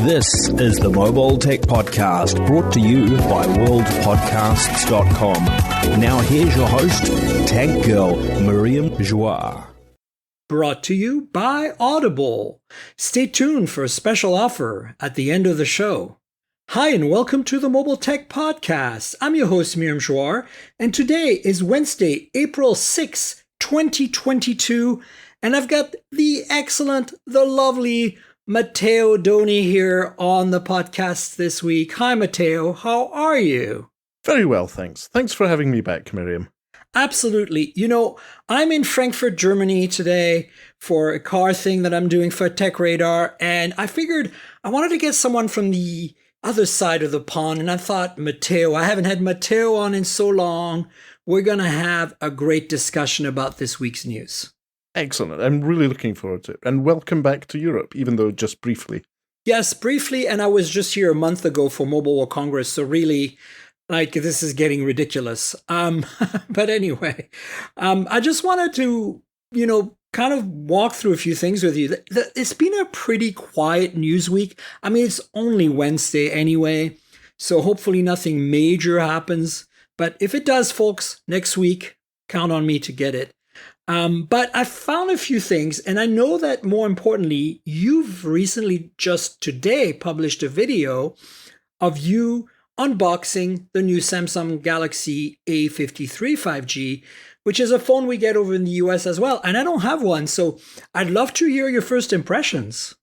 This is the Mobile Tech Podcast, brought to you by worldpodcasts.com. Now here's your host, Tech Girl, Miriam Joie. Brought to you by Audible. Stay tuned for a special offer at the end of the show. Hi, and welcome to the Mobile Tech Podcast. I'm your host, Miriam Joie, and today is Wednesday, April 6, 2022, and I've got the excellent, the lovely Matteo Doni here on the podcast this week. Hi, Matteo. How are you? Very well, thanks. Thanks for having me back, Miriam. Absolutely. You know, I'm in Frankfurt, Germany today for a car thing that I'm doing for Tech Radar, and I figured I wanted to get someone from the other side of the pond, and I thought, Matteo, I haven't had Matteo on in so long. We're going to have a great discussion about this week's news. Excellent. I'm really looking forward to it. And welcome back to Europe, even though just briefly. Yes, briefly. And I was just here a month ago for Mobile World Congress. So really, this is getting ridiculous. But anyway, I just wanted to, kind of walk through a few things with you. It's been a pretty quiet news week. I mean, it's only Wednesday anyway. So hopefully nothing major happens. But if it does, folks, next week, count on me to get it. But I found a few things, and I know that more importantly, you've recently just today published a video of you unboxing the new Samsung Galaxy A53 5G, which is a phone we get over in the US as well. And I don't have one, so I'd love to hear your first impressions.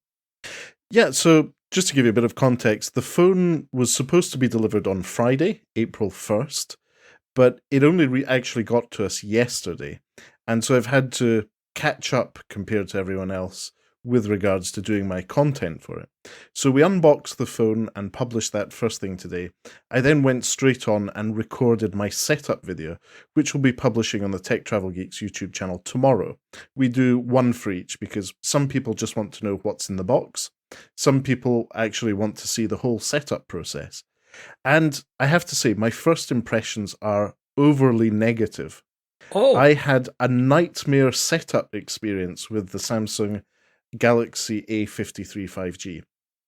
Yeah, so just to give you a bit of context, the phone was supposed to be delivered on Friday, April 1st, but it only actually got to us yesterday. And so I've had to catch up compared to everyone else with regards to doing my content for it. So we unboxed the phone and published that first thing today. I then went straight on and recorded my setup video, which we'll be publishing on the TechTravelGeeks YouTube channel tomorrow. We do one for each because some people just want to know what's in the box. Some people actually want to see the whole setup process. And I have to say, my first impressions are overly negative. Oh. I had a nightmare setup experience with the Samsung Galaxy A53 5G.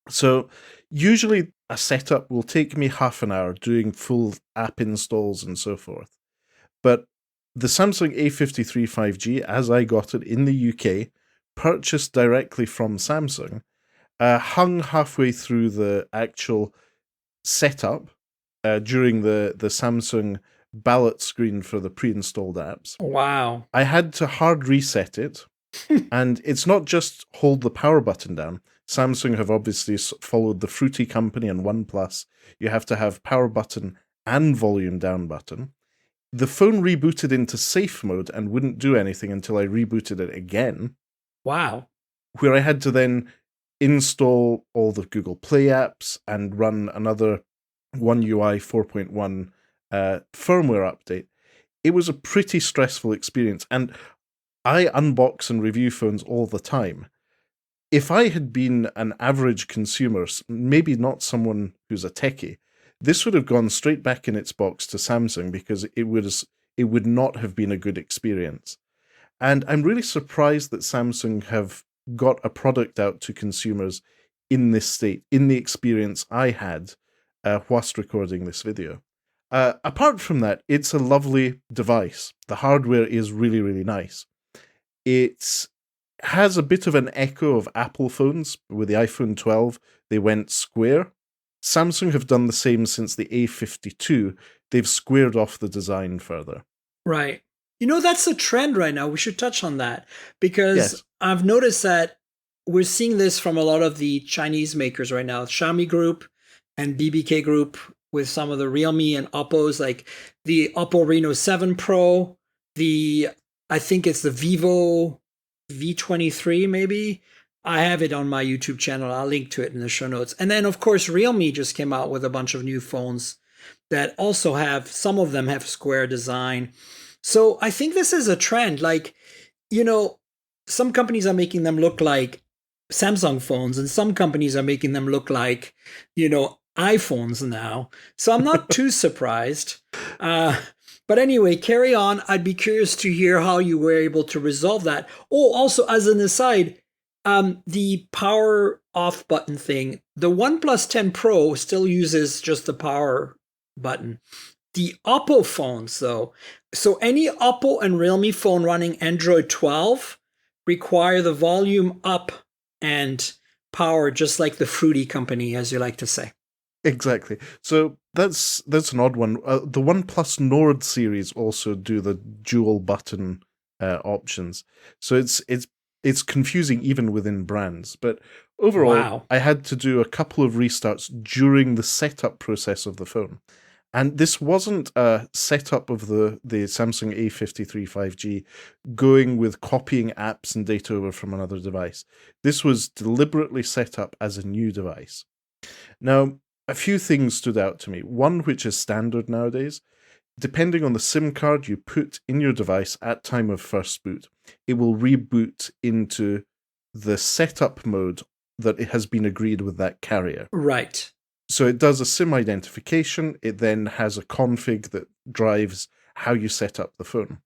So usually a setup will take me half an hour doing full app installs and so forth. But the Samsung A53 5G, as I got it in the UK, purchased directly from Samsung, hung halfway through the actual setup during the Samsung ballot screen for the pre-installed apps. Wow. I had to hard reset it, and it's not just hold the power button down. Samsung have obviously followed the Fruity company and OnePlus. You have to have power button and volume down button. The phone rebooted into safe mode and wouldn't do anything until I rebooted it again. Wow. Where I had to then install all the Google Play apps and run another One UI 4.1 firmware update. It was a pretty stressful experience, and I unbox and review phones all the time. If I had been an average consumer, maybe not someone who's a techie, this would have gone straight back in its box to Samsung because it would not have been a good experience. And I'm really surprised that Samsung have got a product out to consumers in this state, in the experience I had whilst recording this video. Apart from that, it's a lovely device. The hardware is really, really nice. It has a bit of an echo of Apple phones. With the iPhone 12, they went square. Samsung have done the same since the A52. They've squared off the design further. Right. That's a trend right now. We should touch on that because Yes. I've noticed that we're seeing this from a lot of the Chinese makers right now. Xiaomi Group and BBK Group with some of the Realme and Oppos, like the Oppo Reno 7 Pro, I think it's the Vivo V23 maybe. I have it on my YouTube channel. I'll link to it in the show notes. And then, of course, Realme just came out with a bunch of new phones that also have, some of them have square design. So I think this is a trend. Some companies are making them look like Samsung phones, and some companies are making them look like, iPhones now. So I'm not too surprised. But anyway, carry on. I'd be curious to hear how you were able to resolve that. Oh, also as an aside, The power off button thing, the OnePlus 10 Pro still uses just the power button. The Oppo phones, though, so any Oppo and Realme phone running Android 12 require the volume up and power, just like the Fruity company, as you like to say. Exactly. So that's an odd one. The OnePlus Nord series also do the dual button options. So it's confusing even within brands. But overall, Wow. I had to do a couple of restarts during the setup process of the phone. And this wasn't a setup of the Samsung A53 5G going with copying apps and data over from another device. This was deliberately set up as a new device. Now, a few things stood out to me. One, which is standard nowadays, depending on the SIM card you put in your device at time of first boot, it will reboot into the setup mode that it has been agreed with that carrier. Right. So it does a SIM identification. It then has a config that drives how you set up the phone.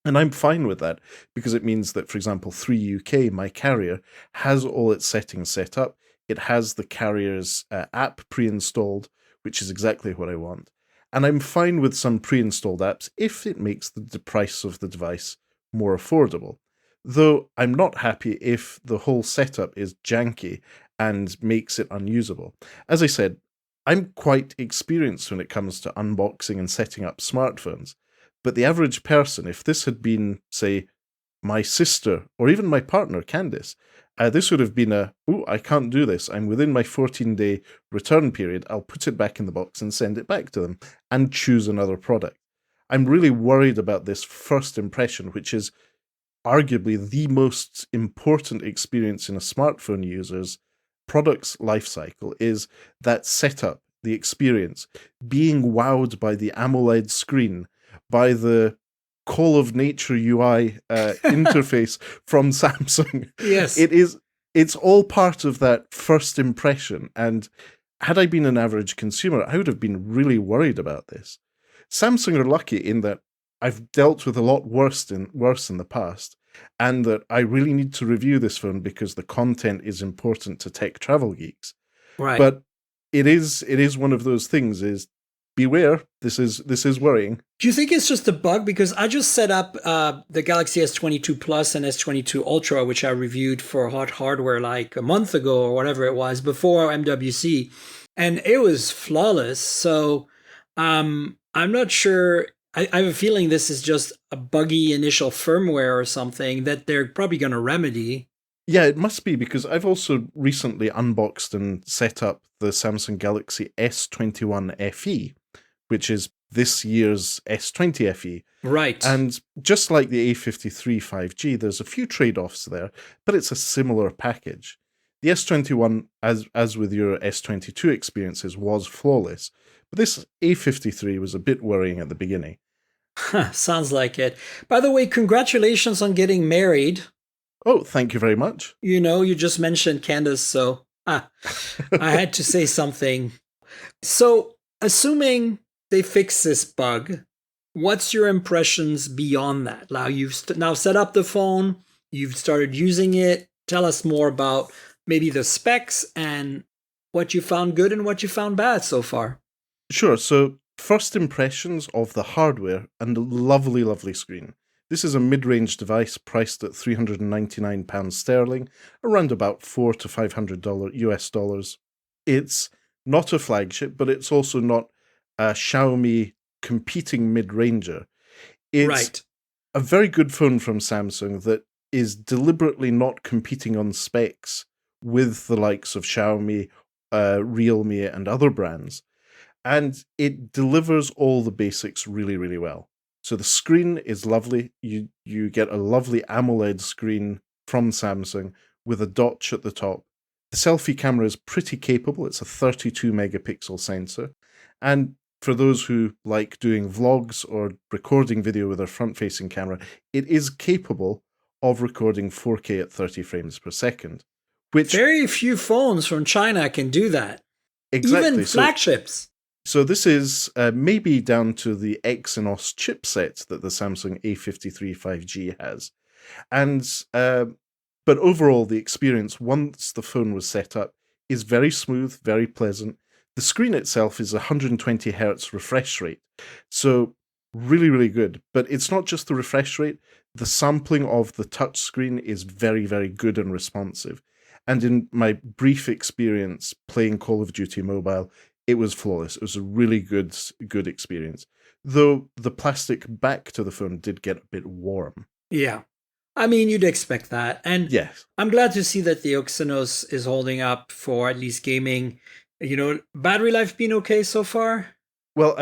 And I'm fine with that because it means that, for example, 3UK, my carrier, has all its settings set up. It has the carrier's app pre-installed, which is exactly what I want. And I'm fine with some pre-installed apps if it makes the price of the device more affordable. Though I'm not happy if the whole setup is janky and makes it unusable. As I said, I'm quite experienced when it comes to unboxing and setting up smartphones. But the average person, if this had been, say, my sister or even my partner, Candice, this would have been I can't do this. I'm within my 14-day return period. I'll put it back in the box and send it back to them and choose another product. I'm really worried about this first impression, which is arguably the most important experience in a smartphone user's product's life cycle, is that setup, the experience, being wowed by the AMOLED screen, by the Call of Nature UI interface from Samsung. Yes. It's all part of that first impression. And had I been an average consumer, I would have been really worried about this. Samsung are lucky in that I've dealt with a lot worse in the past, and that I really need to review this phone because the content is important to TechTravelGeeks. Right. But it is one of those things, is beware, this is worrying. Do you think it's just a bug? Because I just set up the Galaxy S22 Plus and S22 Ultra, which I reviewed for Hot Hardware like a month ago or whatever it was, before MWC, and it was flawless. So I'm not sure. I have a feeling this is just a buggy initial firmware or something that they're probably going to remedy. Yeah, it must be, because I've also recently unboxed and set up the Samsung Galaxy S21 FE, which is this year's S20 FE. Right. And just like the A53 5G, there's a few trade-offs there, but it's a similar package. The S21, as with your S22 experiences, was flawless, but this A53 was a bit worrying at the beginning. Sounds like it. By the way, congratulations on getting married. Oh, thank you very much. You just mentioned Candace, so I had to say something. So, assuming they fix this bug, what's your impressions beyond that? Now you've now set up the phone, you've started using it. Tell us more about maybe the specs and what you found good and what you found bad so far. Sure. So, first impressions of the hardware and the lovely, lovely screen. This is a mid-range device priced at £399 sterling, around about $400 to $500 US dollars. It's not a flagship, but it's also not a Xiaomi competing mid-ranger. It's a very good phone from Samsung that is deliberately not competing on specs with the likes of Xiaomi, Realme, and other brands. And it delivers all the basics really, really well. So the screen is lovely. You get a lovely AMOLED screen from Samsung with a notch at the top. The selfie camera is pretty capable. It's a 32 megapixel sensor. And for those who like doing vlogs or recording video with their front-facing camera, it is capable of recording 4K at 30 frames per second. Which very few phones from China can do that. Exactly. Even flagships. So this is maybe down to the Exynos chipset that the Samsung A53 5G has. And But overall, the experience once the phone was set up is very smooth, very pleasant. The screen itself is 120 hertz refresh rate, so really, really good. But it's not just the refresh rate. The sampling of the touch screen is very, very good and responsive. And in my brief experience playing Call of Duty Mobile, it was flawless. It was a really good experience. Though the plastic back to the phone did get a bit warm. Yeah. I mean, you'd expect that. And yes. I'm glad to see that the Exynos is holding up for at least gaming. Battery life been okay so far? Well,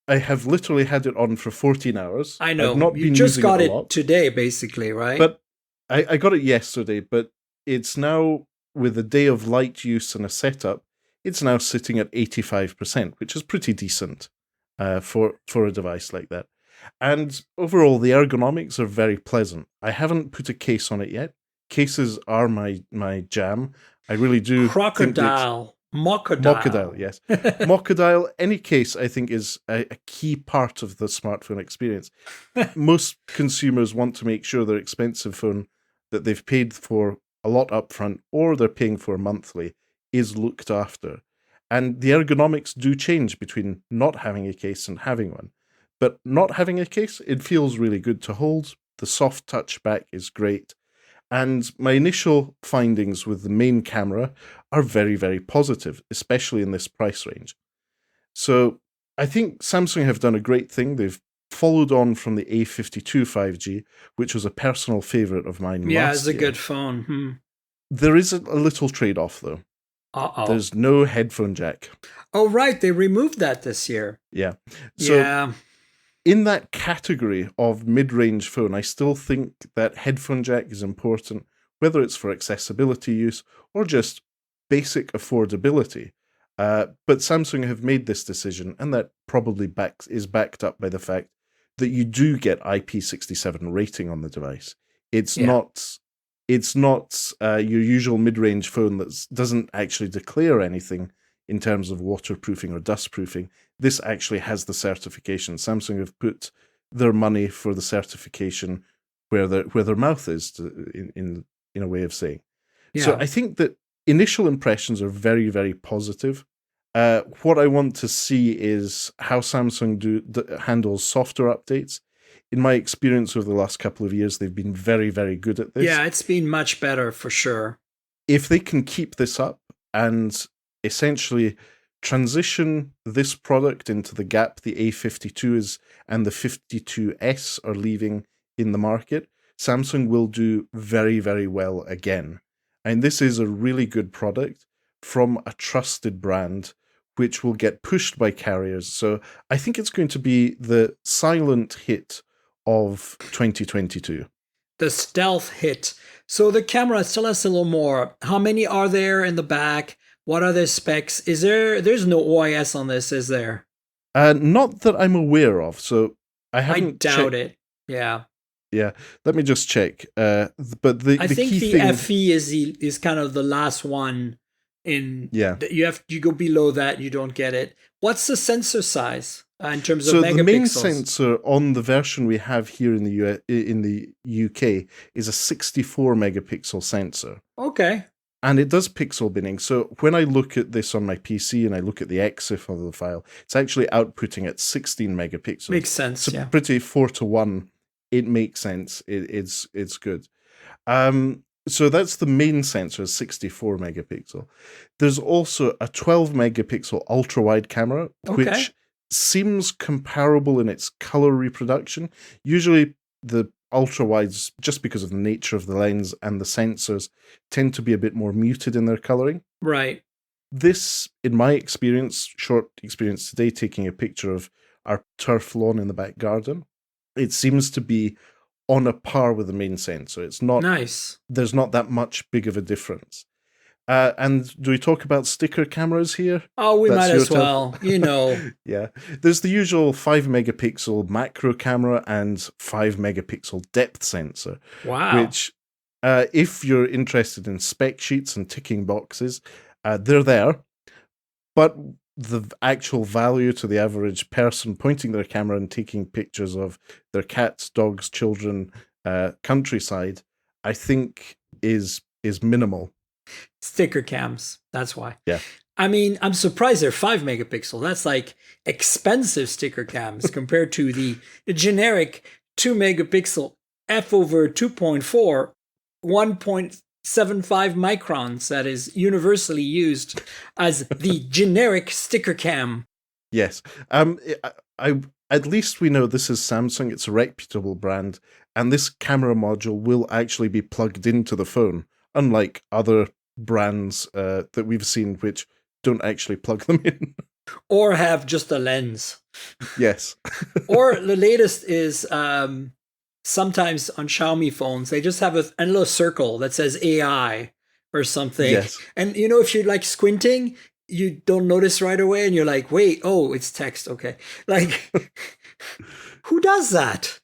I have literally had it on for 14 hours. I know. I've not you been just using got it it a lot, today, basically, right? But I got it yesterday, but it's now, with a day of light use and a setup, it's now sitting at 85%, which is pretty decent for a device like that. And overall, the ergonomics are very pleasant. I haven't put a case on it yet. Cases are my jam. I really do. Crocodile. Mocodile, yes. Mocodile, any case, I think, is a key part of the smartphone experience. Most consumers want to make sure their expensive phone that they've paid for a lot upfront or they're paying for monthly is looked after. And the ergonomics do change between not having a case and having one. But not having a case, it feels really good to hold. The soft touchback is great. And my initial findings with the main camera are very, very positive, especially in this price range. So I think Samsung have done a great thing. They've followed on from the A52 5G, which was a personal favorite of mine. Yeah, last it's a year. good phone. There is a little trade-off, though. Uh-oh. There's no headphone jack. Oh, right. They removed that this year. Yeah. So yeah. In that category of mid-range phone, I still think that headphone jack is important, whether it's for accessibility use or just basic affordability. But Samsung have made this decision, and that probably is backed up by the fact that you do get IP67 rating on the device. It's not your usual mid-range phone that doesn't actually declare anything in terms of waterproofing or dustproofing. This actually has the certification. Samsung have put their money for the certification where their mouth is, in a way of saying. Yeah. So I think that initial impressions are very, very positive. What I want to see is how Samsung handles software updates. In my experience over the last couple of years, they've been very, very good at this. Yeah, it's been much better for sure. If they can keep this up and essentially transition this product into the gap the A52s and the 52S are leaving in the market, Samsung will do very, very well again. And this is a really good product from a trusted brand, which will get pushed by carriers. So I think it's going to be the silent hit of 2022. The stealth hit. So the camera, tell us a little more. How many are there in the back? What are the specs? There's no OIS on this, is there? Not that I'm aware of. So I haven't. I doubt it. Yeah. Yeah. Let me just check. But I think the FE is kind of the last one. You go below that, you don't get it. What's the sensor size in terms of megapixels? So the main sensor on the version we have here in the UK is a 64 megapixel sensor. Okay. And it does pixel binning. So when I look at this on my PC and I look at the EXIF of the file, it's actually outputting at 16 megapixels. Makes sense. So pretty 4:1. It makes sense. It's good. So that's the main sensor, 64 megapixel. There's also a 12 megapixel ultra wide camera, which seems comparable in its color reproduction. Usually the ultra wides, just because of the nature of the lens and the sensors, tend to be a bit more muted in their coloring. Right. This, in my experience, short experience today, taking a picture of our turf lawn in the back garden, it seems to be on a par with the main sensor. It's not nice. There's not that much big of a difference. And do we talk about sticker cameras here? Oh, we might as well. Yeah. There's the usual 5 megapixel macro camera and 5 megapixel depth sensor. Wow. Which, if you're interested in spec sheets and ticking boxes, they're there. But the actual value to the average person pointing their camera and taking pictures of their cats, dogs, children, countryside, I think is minimal. Sticker cams. That's why. Yeah. I mean, I'm surprised they're 5 megapixel. That's like expensive sticker cams compared to the generic 2 megapixel f over 2.4, 1.75 microns that is universally used as the generic sticker cam. Yes. I at least we know this is Samsung. It's a reputable brand, and this camera module will actually be plugged into the phone, unlike other brands that we've seen which don't actually plug them in. Or have just a lens. Yes. Or the latest is sometimes on Xiaomi phones, they just have a little circle that says AI or something. Yes. And you know, if you're like squinting, you don't notice right away and you're like, wait, oh, it's text. Okay. Like, who does that?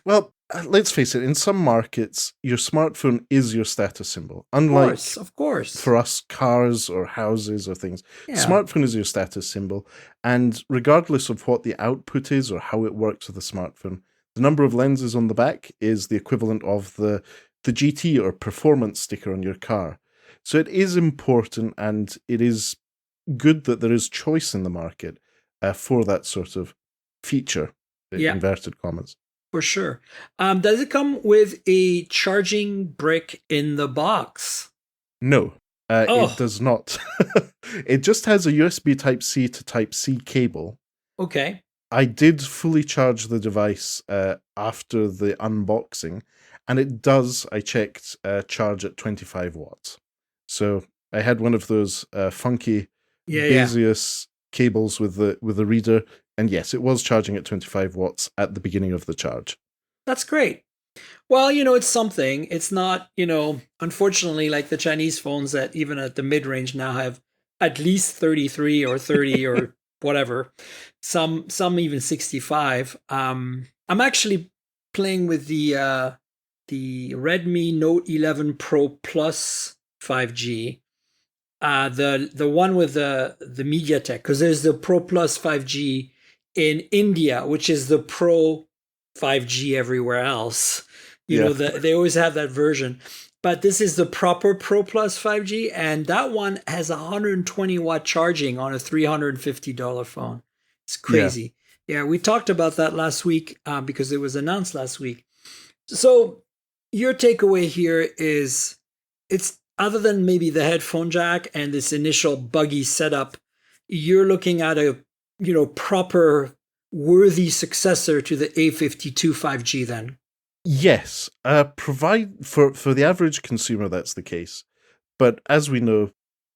Well, let's face it, in some markets, your smartphone is your status symbol. Unlike, of course. for us, cars or houses or things. Yeah. Smartphone is your status symbol. And regardless of what the output is or how it works with a smartphone, the number of lenses on the back is the equivalent of the GT or performance sticker on your car. So it is important, and it is good that there is choice in the market for that sort of feature, inverted commas. For sure. Does it come with a charging brick in the box? No, it does not. It just has a USB Type-C to Type-C cable. Okay. I did fully charge the device after the unboxing, and it does, I checked, charge at 25 watts. So I had one of those funky Basius cables with the reader, and yes, it was charging at 25 watts at the beginning of the charge. That's great. Well, you know, it's something. It's not, you know, unfortunately, like the Chinese phones that even at the mid-range now have at least 33 or 30 or whatever. Some even 65. I'm actually playing with the Redmi Note 11 Pro Plus 5G. The one with the MediaTek, because there's the Pro Plus 5G in India, which is the Pro 5G everywhere else. You know, they always have that version. But this is the proper Pro Plus 5G, and that one has 120 watt charging on a $350 phone. It's crazy. Yeah, we talked about that last week because it was announced last week. So your takeaway here is, it's other than maybe the headphone jack and this initial buggy setup, you're looking at a, you know, proper worthy successor to the A52 5G then. Yes, provide for the average consumer, that's the case. But as we know,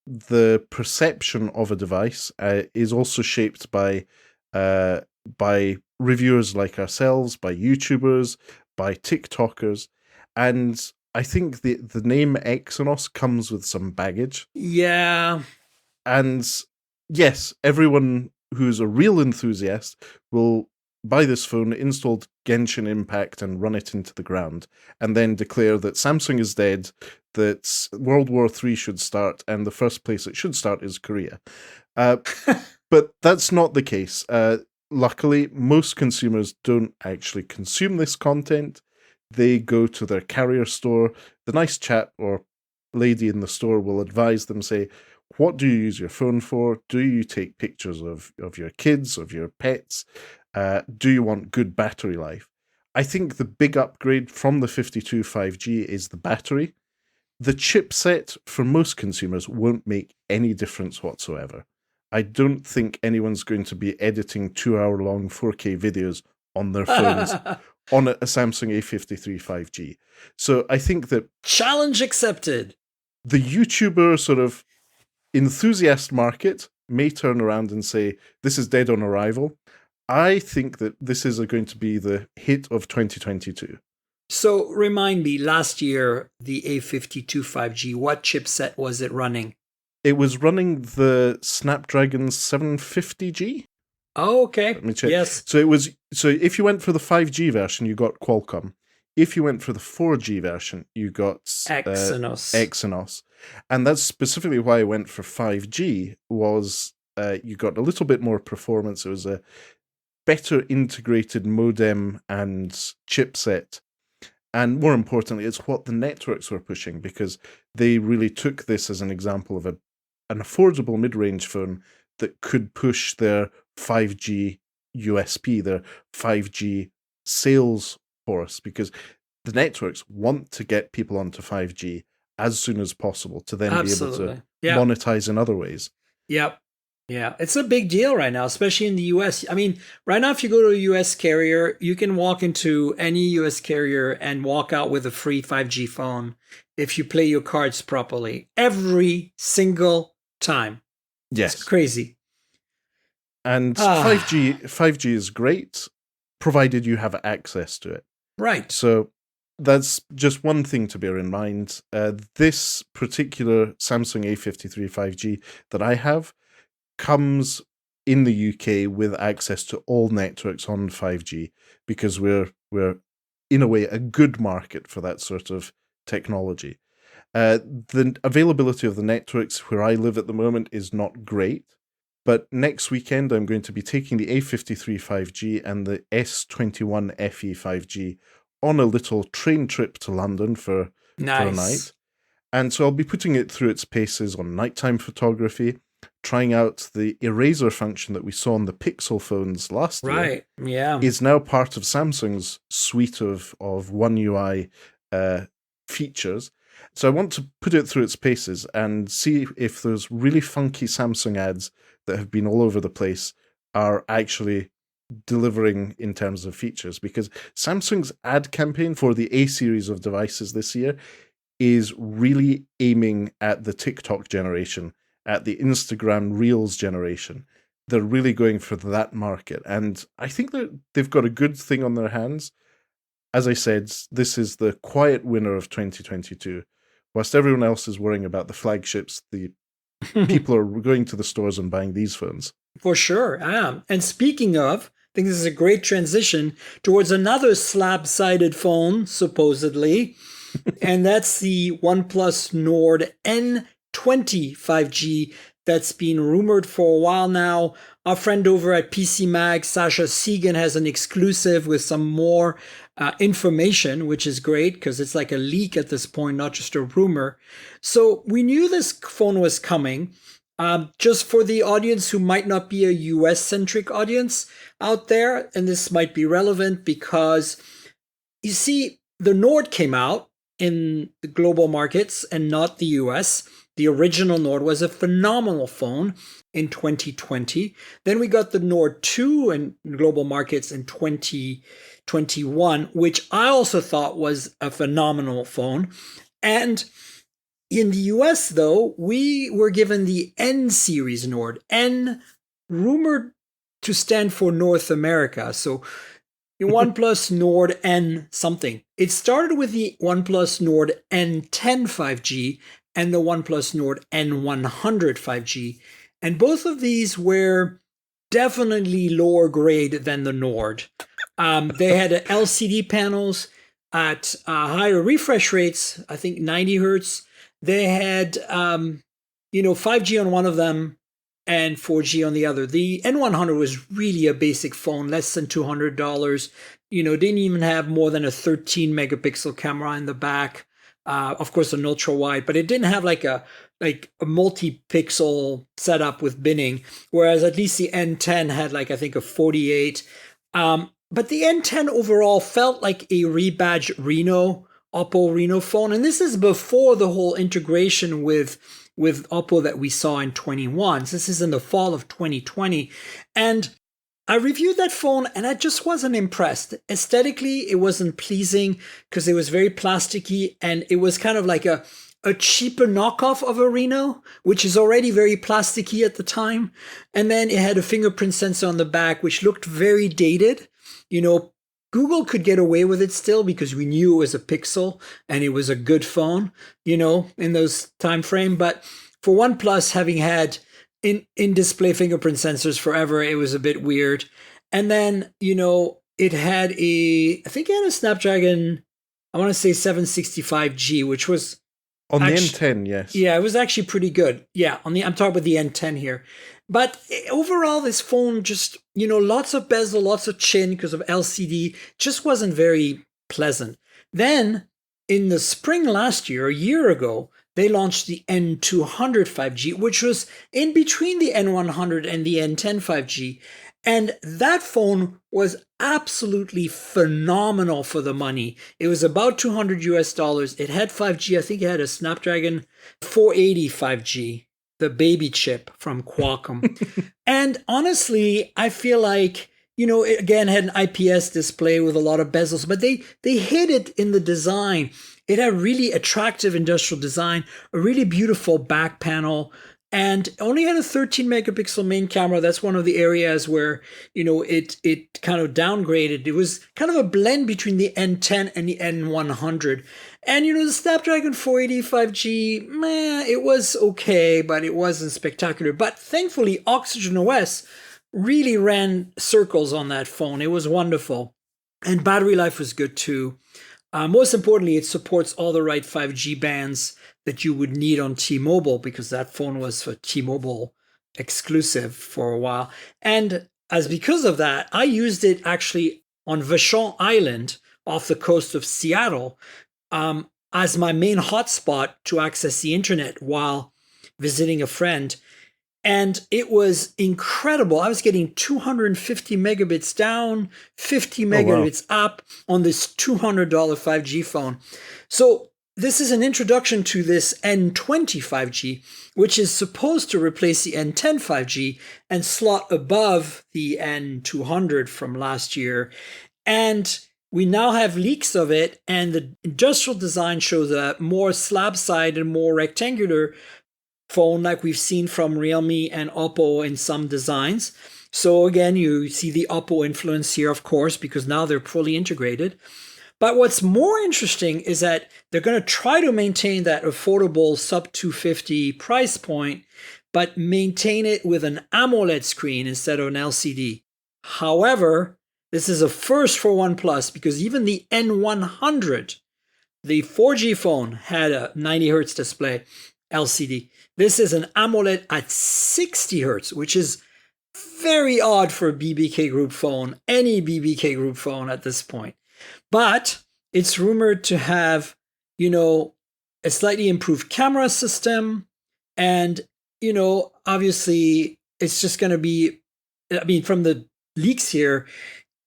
the perception of a device is also shaped by reviewers like ourselves, by YouTubers, by TikTokers, and I think the name Exynos comes with some baggage. Yeah. And yes, everyone who's a real enthusiast will buy this phone, install Genshin Impact, and run it into the ground, and then declare that Samsung is dead, that World War III should start, and the first place it should start is Korea. But that's not the case. Luckily, most consumers don't actually consume this content. They go to their carrier store. The nice chap or lady in the store will advise them, say, what do you use your phone for? Do you take pictures of your kids, of your pets? Do you want good battery life? I think the big upgrade from the 52 5G is the battery. The chipset for most consumers won't make any difference whatsoever. I don't think anyone's going to be editing 2-hour-long 4K videos on their phones on a Samsung A53 5G. So I think that... Challenge accepted. The YouTuber sort of enthusiast market may turn around and say, this is dead on arrival. I think that this is going to be the hit of 2022. So remind me, last year, the A52 5G, what chipset was it running? It was running the Snapdragon 750G. Oh, okay. Let me check. Yes. So if you went for the 5G version, you got Qualcomm. If you went for the 4G version, you got Exynos. And that's specifically why I went for 5G, was you got a little bit more performance. It was a better integrated modem and chipset. And more importantly, it's what the networks were pushing, because they really took this as an example of an affordable mid-range phone that could push their 5G USP, their 5G sales force, because the networks want to get people onto 5G as soon as possible to then be able to monetize in other ways. Yep. Yeah, it's a big deal right now, especially in the US. I mean, right now, if you go to a US carrier, you can walk into any US carrier and walk out with a free 5G phone if you play your cards properly every single time. Yes. It's crazy. And 5G is great, provided you have access to it. Right. So that's just one thing to bear in mind. This particular Samsung A53 5G that I have comes in the UK with access to all networks on 5G, because we're in a way a good market for that sort of technology. The availability of the networks where I live at the moment is not great, but next weekend I'm going to be taking the A53 5G and the S21 FE 5G on a little train trip to London for a night. And so I'll be putting it through its paces on nighttime photography, trying out the eraser function that we saw on the Pixel phones last year. Right, yeah. Is now part of Samsung's suite of One UI features. So I want to put it through its paces and see if those really funky Samsung ads that have been all over the place are actually delivering in terms of features, because Samsung's ad campaign for the A series of devices this year is really aiming at the TikTok generation, at the Instagram Reels generation. They're really going for that market, and I think that they've got a good thing on their hands. As I said, this is the quiet winner of 2022. Whilst everyone else is worrying about the flagships, the people are going to the stores and buying these phones. For sure. And speaking of, I think this is a great transition towards another slab-sided phone, supposedly, and that's the OnePlus Nord N20 5G that's been rumored for a while now. Our friend over at PC Mag, Sasha Segan, has an exclusive with some more information, which is great because it's like a leak at this point, not just a rumor. So we knew this phone was coming. Just for the audience who might not be a US-centric audience out there, and this might be relevant because, you see, the Nord came out in the global markets and not the US. The original Nord was a phenomenal phone in 2020. Then we got the Nord 2 in global markets in 2021, which I also thought was a phenomenal phone. And in the US, though, we were given the N series Nord. N rumored to stand for North America. So the OnePlus Nord N something. It started with the OnePlus Nord N10 5G and the OnePlus Nord N100 5G. And both of these were definitely lower grade than the Nord. They had LCD panels at higher refresh rates, I think 90 hertz. They had, 5G on one of them and 4G on the other. The N100 was really a basic phone, less than $200. Didn't even have more than a 13 megapixel camera in the back. Of course, an ultra wide, but it didn't have like a multi-pixel setup with binning. Whereas at least the N10 had I think a 48. But the N10 overall felt like a rebadged Oppo Reno phone. And this is before the whole integration with Oppo that we saw in 21. So this is in the fall of 2020. And I reviewed that phone and I just wasn't impressed. Aesthetically, it wasn't pleasing because it was very plasticky and it was kind of like a cheaper knockoff of a Reno, which is already very plasticky at the time. And then it had a fingerprint sensor on the back, which looked very dated. Google could get away with it still because we knew it was a Pixel and it was a good phone, in those time frame. But for OnePlus, having had in-display fingerprint sensors forever, it was a bit weird. And then, it had I think it had a Snapdragon, I want to say 765G, which was on the N10, yes. Yeah, it was actually pretty good. Yeah, I'm talking about the N10 here. But overall, this phone just, lots of bezel, lots of chin because of LCD, just wasn't very pleasant. Then in the spring last year, a year ago, they launched the N200 5G, which was in between the N100 and the N10 5G. And that phone was absolutely phenomenal for the money. It was about $200. It had 5G. I think it had a Snapdragon 480 5G, the baby chip from Qualcomm. And honestly, I feel like, it again had an IPS display with a lot of bezels, but they hid it in the design. It had really attractive industrial design, a really beautiful back panel, and only had a 13 megapixel main camera. That's one of the areas where, it kind of downgraded. It was kind of a blend between the N10 and the N100. And, the Snapdragon 480 5G, it was okay, but it wasn't spectacular. But thankfully, Oxygen OS really ran circles on that phone. It was wonderful. And battery life was good too. Most importantly, it supports all the right 5G bands that you would need on T-Mobile, because that phone was for T-Mobile exclusive for a while. And because of that, I used it actually on Vashon Island off the coast of Seattle as my main hotspot to access the internet while visiting a friend. And it was incredible. I was getting 250 megabits down, 50 megabits up on this $200 5G phone. So this is an introduction to this N20 5G, which is supposed to replace the N10 5G and slot above the N200 from last year. And we now have leaks of it, and the industrial design shows a more slab-sided, more rectangular phone like we've seen from Realme and Oppo in some designs. So again, you see the Oppo influence here, of course, because now they're fully integrated. But what's more interesting is that they're going to try to maintain that affordable sub 250 price point, but maintain it with an AMOLED screen instead of an LCD. However, this is a first for OnePlus, because even the N100, the 4G phone, had a 90 hertz display LCD. This is an AMOLED at 60 hertz, which is very odd for a BBK Group phone, any BBK Group phone at this point. But it's rumored to have, a slightly improved camera system. And, obviously it's just going to be, from the leaks here,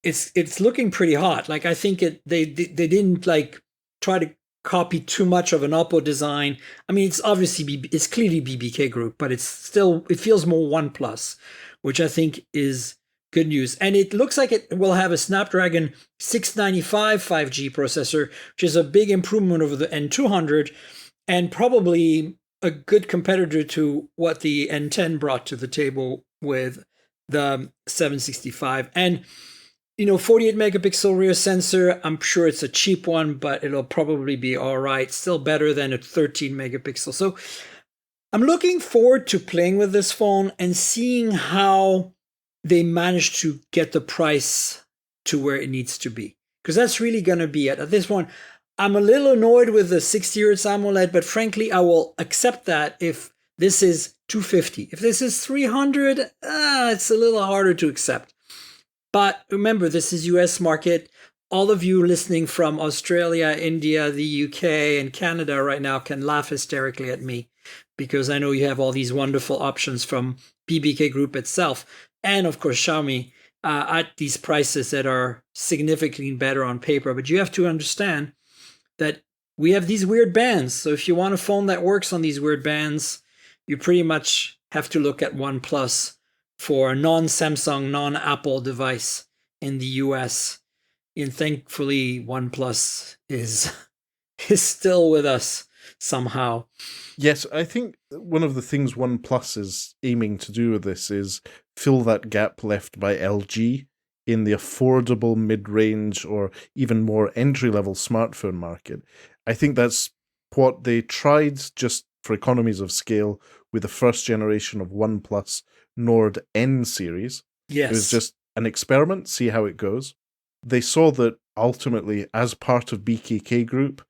it's looking pretty hot. Like, I think they didn't try to copy too much of an Oppo design. It's obviously it's clearly BBK Group, but it feels more OnePlus, which I think is good news. And it looks like it will have a Snapdragon 695 5G processor, which is a big improvement over the N200 and probably a good competitor to what the N10 brought to the table with the 765. And 48 megapixel rear sensor. I'm sure it's a cheap one, but it'll probably be all right. Still better than a 13 megapixel. So I'm looking forward to playing with this phone and seeing how they manage to get the price to where it needs to be. Because that's really going to be it. At this one, I'm a little annoyed with the 60 hertz AMOLED, but frankly, I will accept that if this is 250. If this is 300, it's a little harder to accept. But remember, this is US market. All of you listening from Australia, India, the UK, and Canada right now can laugh hysterically at me, because I know you have all these wonderful options from BBK Group itself, and of course Xiaomi, at these prices that are significantly better on paper. But you have to understand that we have these weird bands. So if you want a phone that works on these weird bands, you pretty much have to look at OnePlus for a non-Samsung, non-Apple device in the US. And thankfully, OnePlus is still with us somehow. Yes, I think one of the things OnePlus is aiming to do with this is fill that gap left by LG in the affordable mid-range or even more entry-level smartphone market. I think that's what they tried just for economies of scale with the first generation of OnePlus Nord N series. Yes. It was just an experiment, see how it goes. They saw that ultimately, as part of BKK Group,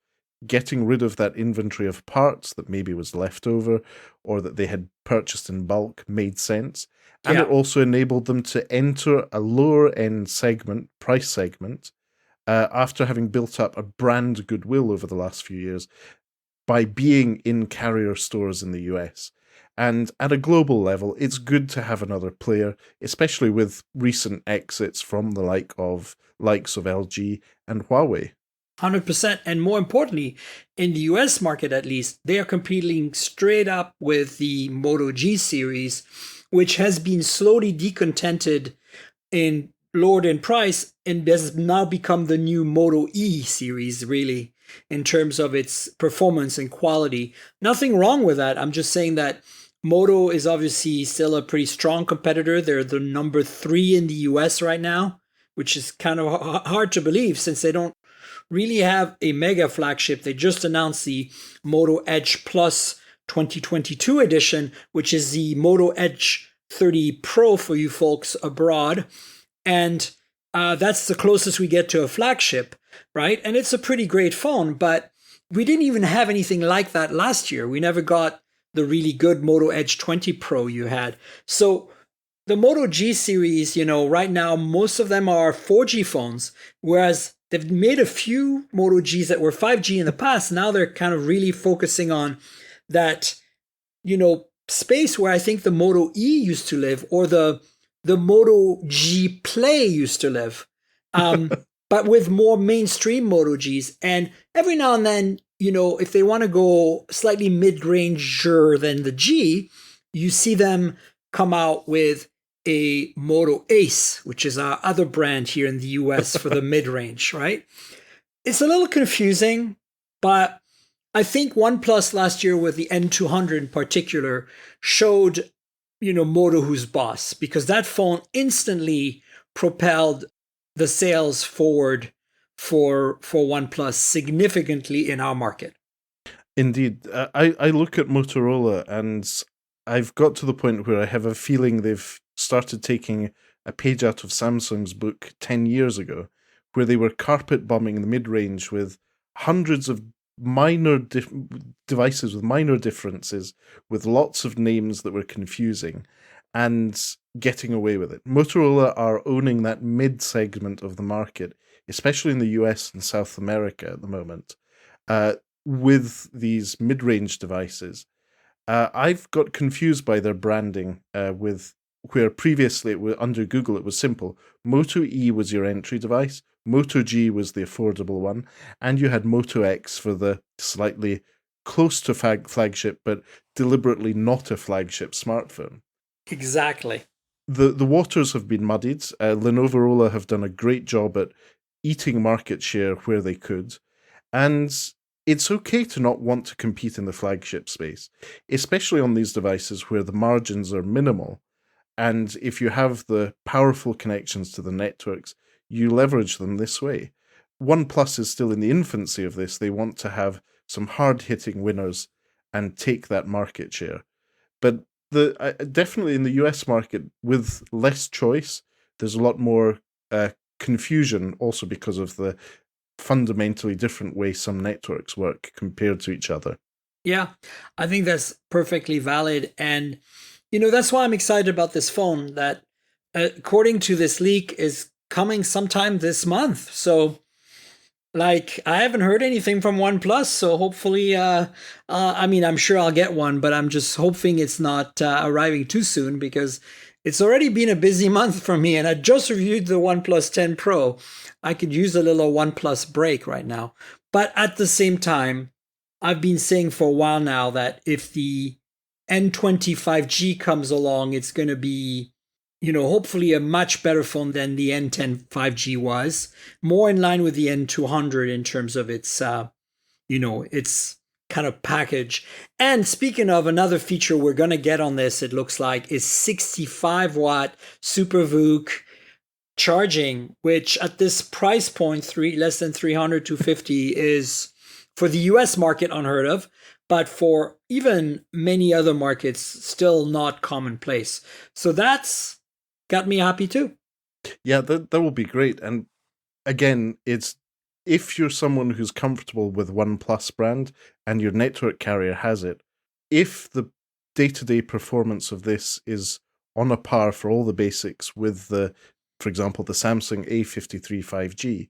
getting rid of that inventory of parts that maybe was left over or that they had purchased in bulk made sense. And it also enabled them to enter a lower end segment, price segment, after having built up a brand goodwill over the last few years by being in carrier stores in the US. And at a global level, it's good to have another player, especially with recent exits from the likes of LG and Huawei. 100%. And more importantly, in the US market at least, they are competing straight up with the Moto G series, which has been slowly decontented and lowered in price and has now become the new Moto E series, really, in terms of its performance and quality. Nothing wrong with that. I'm just saying that Moto is obviously still a pretty strong competitor. They're the number 3 in the US right now, which is kind of hard to believe since they don't really have a mega flagship. They just announced the Moto Edge Plus 2022 edition, which is the Moto Edge 30 Pro for you folks abroad. And that's the closest we get to a flagship, right? And it's a pretty great phone, but we didn't even have anything like that last year. We never got the really good Moto Edge 20 Pro you had. So the Moto G series, right now, most of them are 4G phones, whereas they've made a few Moto Gs that were 5G in the past. Now they're kind of really focusing on that, space where I think the Moto E used to live, or the Moto G Play used to live, but with more mainstream Moto Gs. And every now and then, if they want to go slightly mid-ranger than the G, you see them come out with a Moto Ace, which is our other brand here in the US for the mid-range, right? It's a little confusing, but I think OnePlus last year with the N200 in particular showed, Moto who's boss, because that phone instantly propelled the sales forward for OnePlus significantly in our market. Indeed. I look at Motorola and I've got to the point where I have a feeling they've started taking a page out of Samsung's book 10 years ago, where they were carpet bombing the mid-range with hundreds of minor devices with minor differences, with lots of names that were confusing, and getting away with it. Motorola are owning that mid-segment of the market, especially in the US and South America at the moment, with these mid-range devices. I've got confused by their branding with where previously under Google it was simple. Moto E was your entry device, Moto G was the affordable one, and you had Moto X for the slightly close to flagship but deliberately not a flagship smartphone. Exactly. The waters have been muddied. Lenovo have done a great job at eating market share where they could, and it's okay to not want to compete in the flagship space, especially on these devices where the margins are minimal. And if you have the powerful connections to the networks, you leverage them this way. OnePlus is still in the infancy of this. They want to have some hard-hitting winners and take that market share. But definitely in the US market, with less choice, there's a lot more confusion also because of the fundamentally different way some networks work compared to each other. Yeah, I think that's perfectly valid. And, that's why I'm excited about this phone that, according to this leak, is coming sometime this month. So, I haven't heard anything from OnePlus. So hopefully, I'm sure I'll get one, but I'm just hoping it's not arriving too soon because it's already been a busy month for me. And I just reviewed the OnePlus 10 Pro. I could use a little OnePlus break right now. But at the same time, I've been saying for a while now that if the N20 5G comes along, it's going to be, hopefully a much better phone than the N10 5G was. More in line with the N200 in terms of its, its kind of package. And speaking of another feature we're going to get on this, it looks like, is 65-watt Super VOOC charging, which at this price point, less than 300, 250, is for the US market unheard of, but for even many other markets, still not commonplace. So that's got me happy too. Yeah, that will be great. And again, it's if you're someone who's comfortable with OnePlus brand and your network carrier has it, if the day-to-day performance of this is on a par for all the basics with for example, the Samsung A53 5G,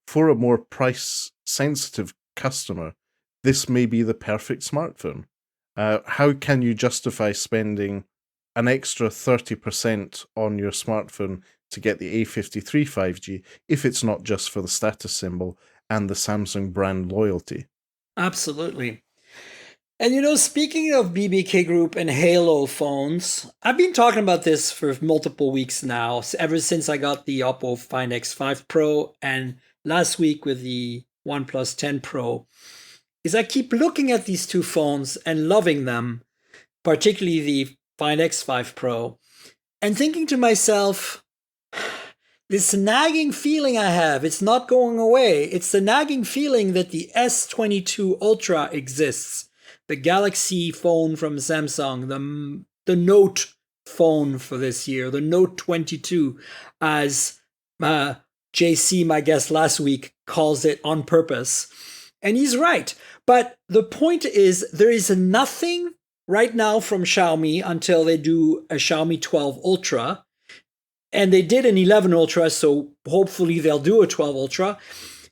for a more price-sensitive customer, this may be the perfect smartphone. How can you justify spending an extra 30% on your smartphone to get the A53 5G if it's not just for the status symbol and the Samsung brand loyalty? Absolutely. And speaking of BBK Group and Halo phones, I've been talking about this for multiple weeks now, ever since I got the Oppo Find X5 Pro and last week with the OnePlus 10 Pro, is I keep looking at these two phones and loving them, particularly the Find X5 Pro, and thinking to myself, this nagging feeling I have, it's not going away. It's the nagging feeling that the S22 Ultra exists, the Galaxy phone from Samsung, the Note phone for this year, the Note 22, as JC, my guest last week, calls it on purpose. And he's right. But the point is, there is nothing right now from Xiaomi until they do a Xiaomi 12 Ultra. And they did an 11 Ultra, so hopefully they'll do a 12 Ultra.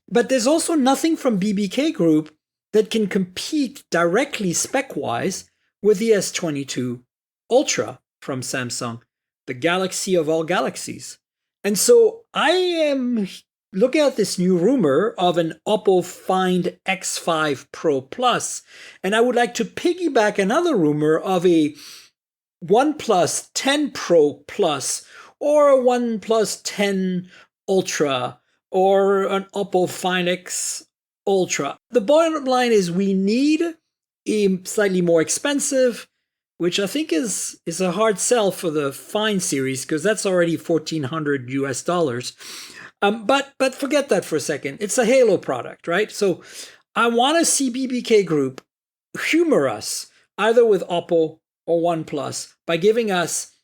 But there's also nothing from BBK Group that can compete directly spec-wise with the S22 Ultra from Samsung, the galaxy of all galaxies. And so I am looking at this new rumor of an Oppo Find X5 Pro Plus, and I would like to piggyback another rumor of a OnePlus 10 Pro Plus or a OnePlus 10 Ultra or an Oppo Find X Ultra. The bottom line is we need a slightly more expensive, which I think is a hard sell for the Find series because that's already $1,400 US. But forget that for a second. It's a Halo product, right? So I want to see BBK Group humor us either with Oppo or OnePlus by giving us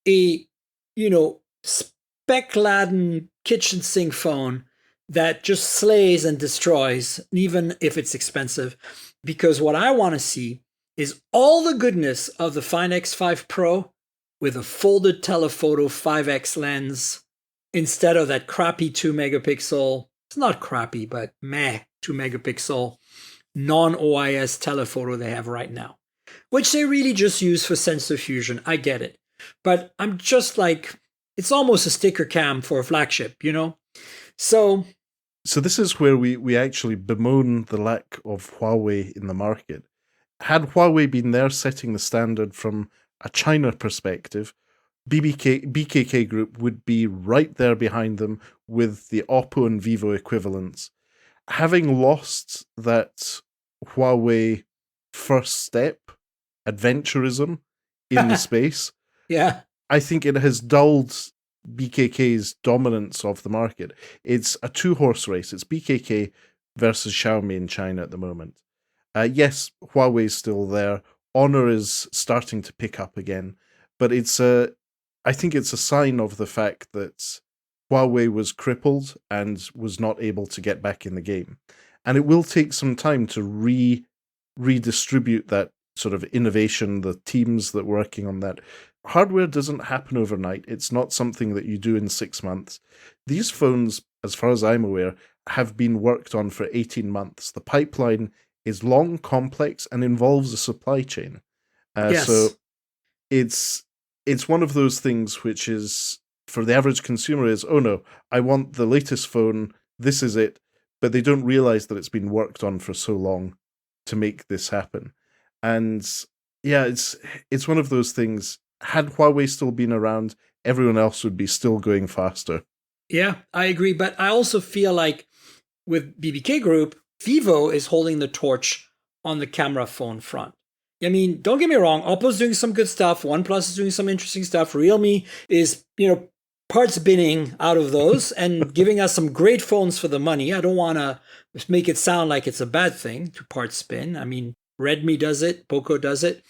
a, spec-laden kitchen sink phone that just slays and destroys, even if it's expensive. Because what I want to see is all the goodness of the Find X5 Pro with a folded telephoto 5x lens instead of that crappy 2 megapixel, it's not crappy, but 2 megapixel non-OIS telephoto they have right now, which they really just use for sensor fusion. I get it. But I'm just like, it's almost a sticker cam for a flagship, So this is where we actually bemoan the lack of Huawei in the market. Had Huawei been there setting the standard from a China perspective, BKK Group would be right there behind them with the Oppo and Vivo equivalents. Having lost that Huawei first step, adventurism in the space, yeah, I think it has dulled BKK's dominance of the market. It's a two-horse race. It's BKK versus Xiaomi in China at the moment. Yes, Huawei's still there. Honor is starting to pick up again, but I think it's a sign of the fact that Huawei was crippled and was not able to get back in the game. And it will take some time to redistribute that sort of innovation, the teams that are working on that. Hardware doesn't happen overnight. It's not something that you do in 6 months. These phones, as far as I'm aware, have been worked on for 18 months. The pipeline is long, complex, and involves a supply chain. Yes. So it's one of those things which is, for the average consumer, is, oh no, I want the latest phone, this is it. But they don't realize that it's been worked on for so long to make this happen. And yeah, it's one of those things. Had Huawei still been around, everyone else would be still going faster. Yeah, I agree. But I also feel like with BBK Group, Vivo is holding the torch on the camera phone front. I mean, don't get me wrong, Oppo's doing some good stuff, OnePlus is doing some interesting stuff, Realme is, parts binning out of those and giving us some great phones for the money. I don't want to make it sound like it's a bad thing to part spin. I mean, Redmi does it, Poco does it.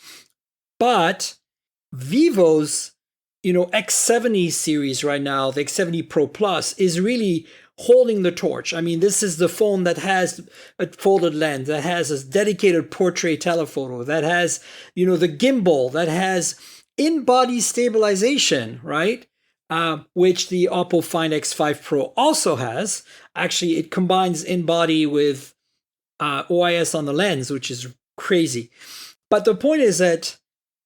But Vivo's, X70 series right now, the X70 Pro Plus, is really holding the torch. I mean, this is the phone that has a folded lens, that has a dedicated portrait telephoto, that has, the gimbal, that has in-body stabilization, right? which the Oppo Find X5 Pro also has. Actually, it combines in-body with OIS on the lens, which is crazy. But the point is that,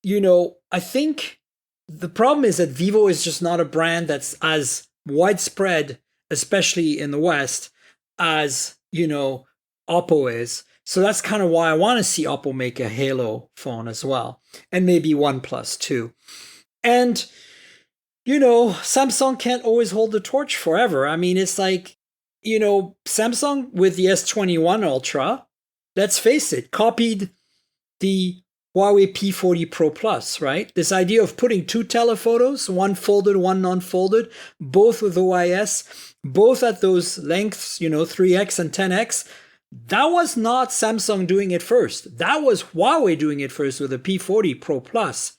I think the problem is that Vivo is just not a brand that's as widespread, especially in the West, as, Oppo is. So that's kind of why I want to see Oppo make a Halo phone as well. And maybe OnePlus too. And, Samsung can't always hold the torch forever. I mean, it's like, Samsung with the S21 Ultra, let's face it, copied the Huawei P40 Pro Plus, right? This idea of putting two telephotos, one folded, one non-folded, both with OIS, both at those lengths, 3x and 10x. That was not Samsung doing it first. That was Huawei doing it first with the P40 Pro Plus.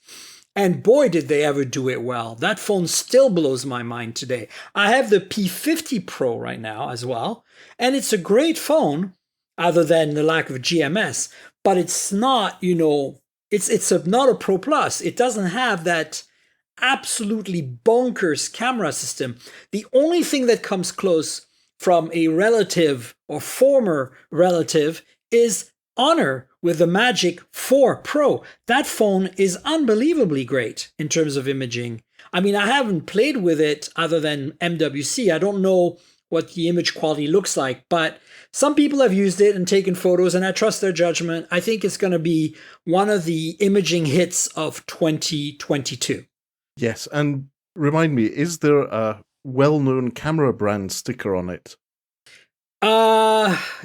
And boy, did they ever do it well. That phone still blows my mind today. I have the P50 Pro right now as well. And it's a great phone, other than the lack of GMS. But it's not, it's not a Pro Plus. It doesn't have that absolutely bonkers camera system. The only thing that comes close from a relative or former relative is Honor with the Magic 4 Pro. That phone is unbelievably great in terms of imaging. I mean, I haven't played with it other than MWC. I don't know what the image quality looks like, but some people have used it and taken photos, and I trust their judgment. I think it's going to be one of the imaging hits of 2022. Yes, and remind me, is there a well-known camera brand sticker on it?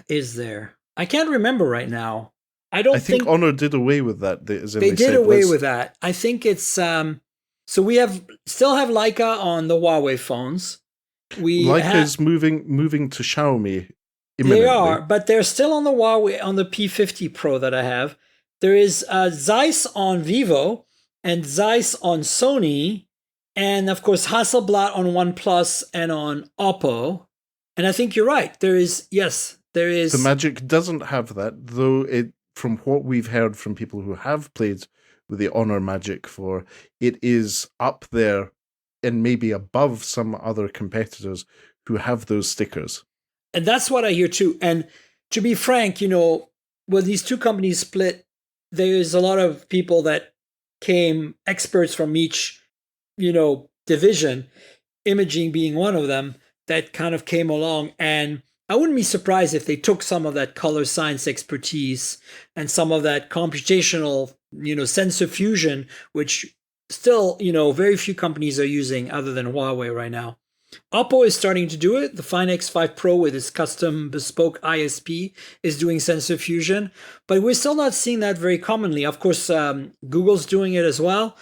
Is there? I can't remember right now. I think Honor did away with that. They did away with that. I think it's so we still have Leica on the Huawei phones. Leica is moving to Xiaomi imminently. They are, but they're still on the Huawei, on the P50 Pro that I have. There is Zeiss on Vivo and Zeiss on Sony, and of course Hasselblad on OnePlus and on Oppo. And I think you're right. There is. The Magic doesn't have that, though. From what we've heard from people who have played with the Honor Magic 4, it is up there and maybe above some other competitors who have those stickers. And that's what I hear too. And to be frank, when these two companies split, there's a lot of people that came, experts from each, division, imaging being one of them, that kind of came along. And I wouldn't be surprised if they took some of that color science expertise and some of that computational, sensor fusion, which still, very few companies are using other than Huawei right now. Oppo is starting to do it. The Find X5 Pro with its custom bespoke ISP is doing sensor fusion, but we're still not seeing that very commonly. Of course, Google's doing it as well,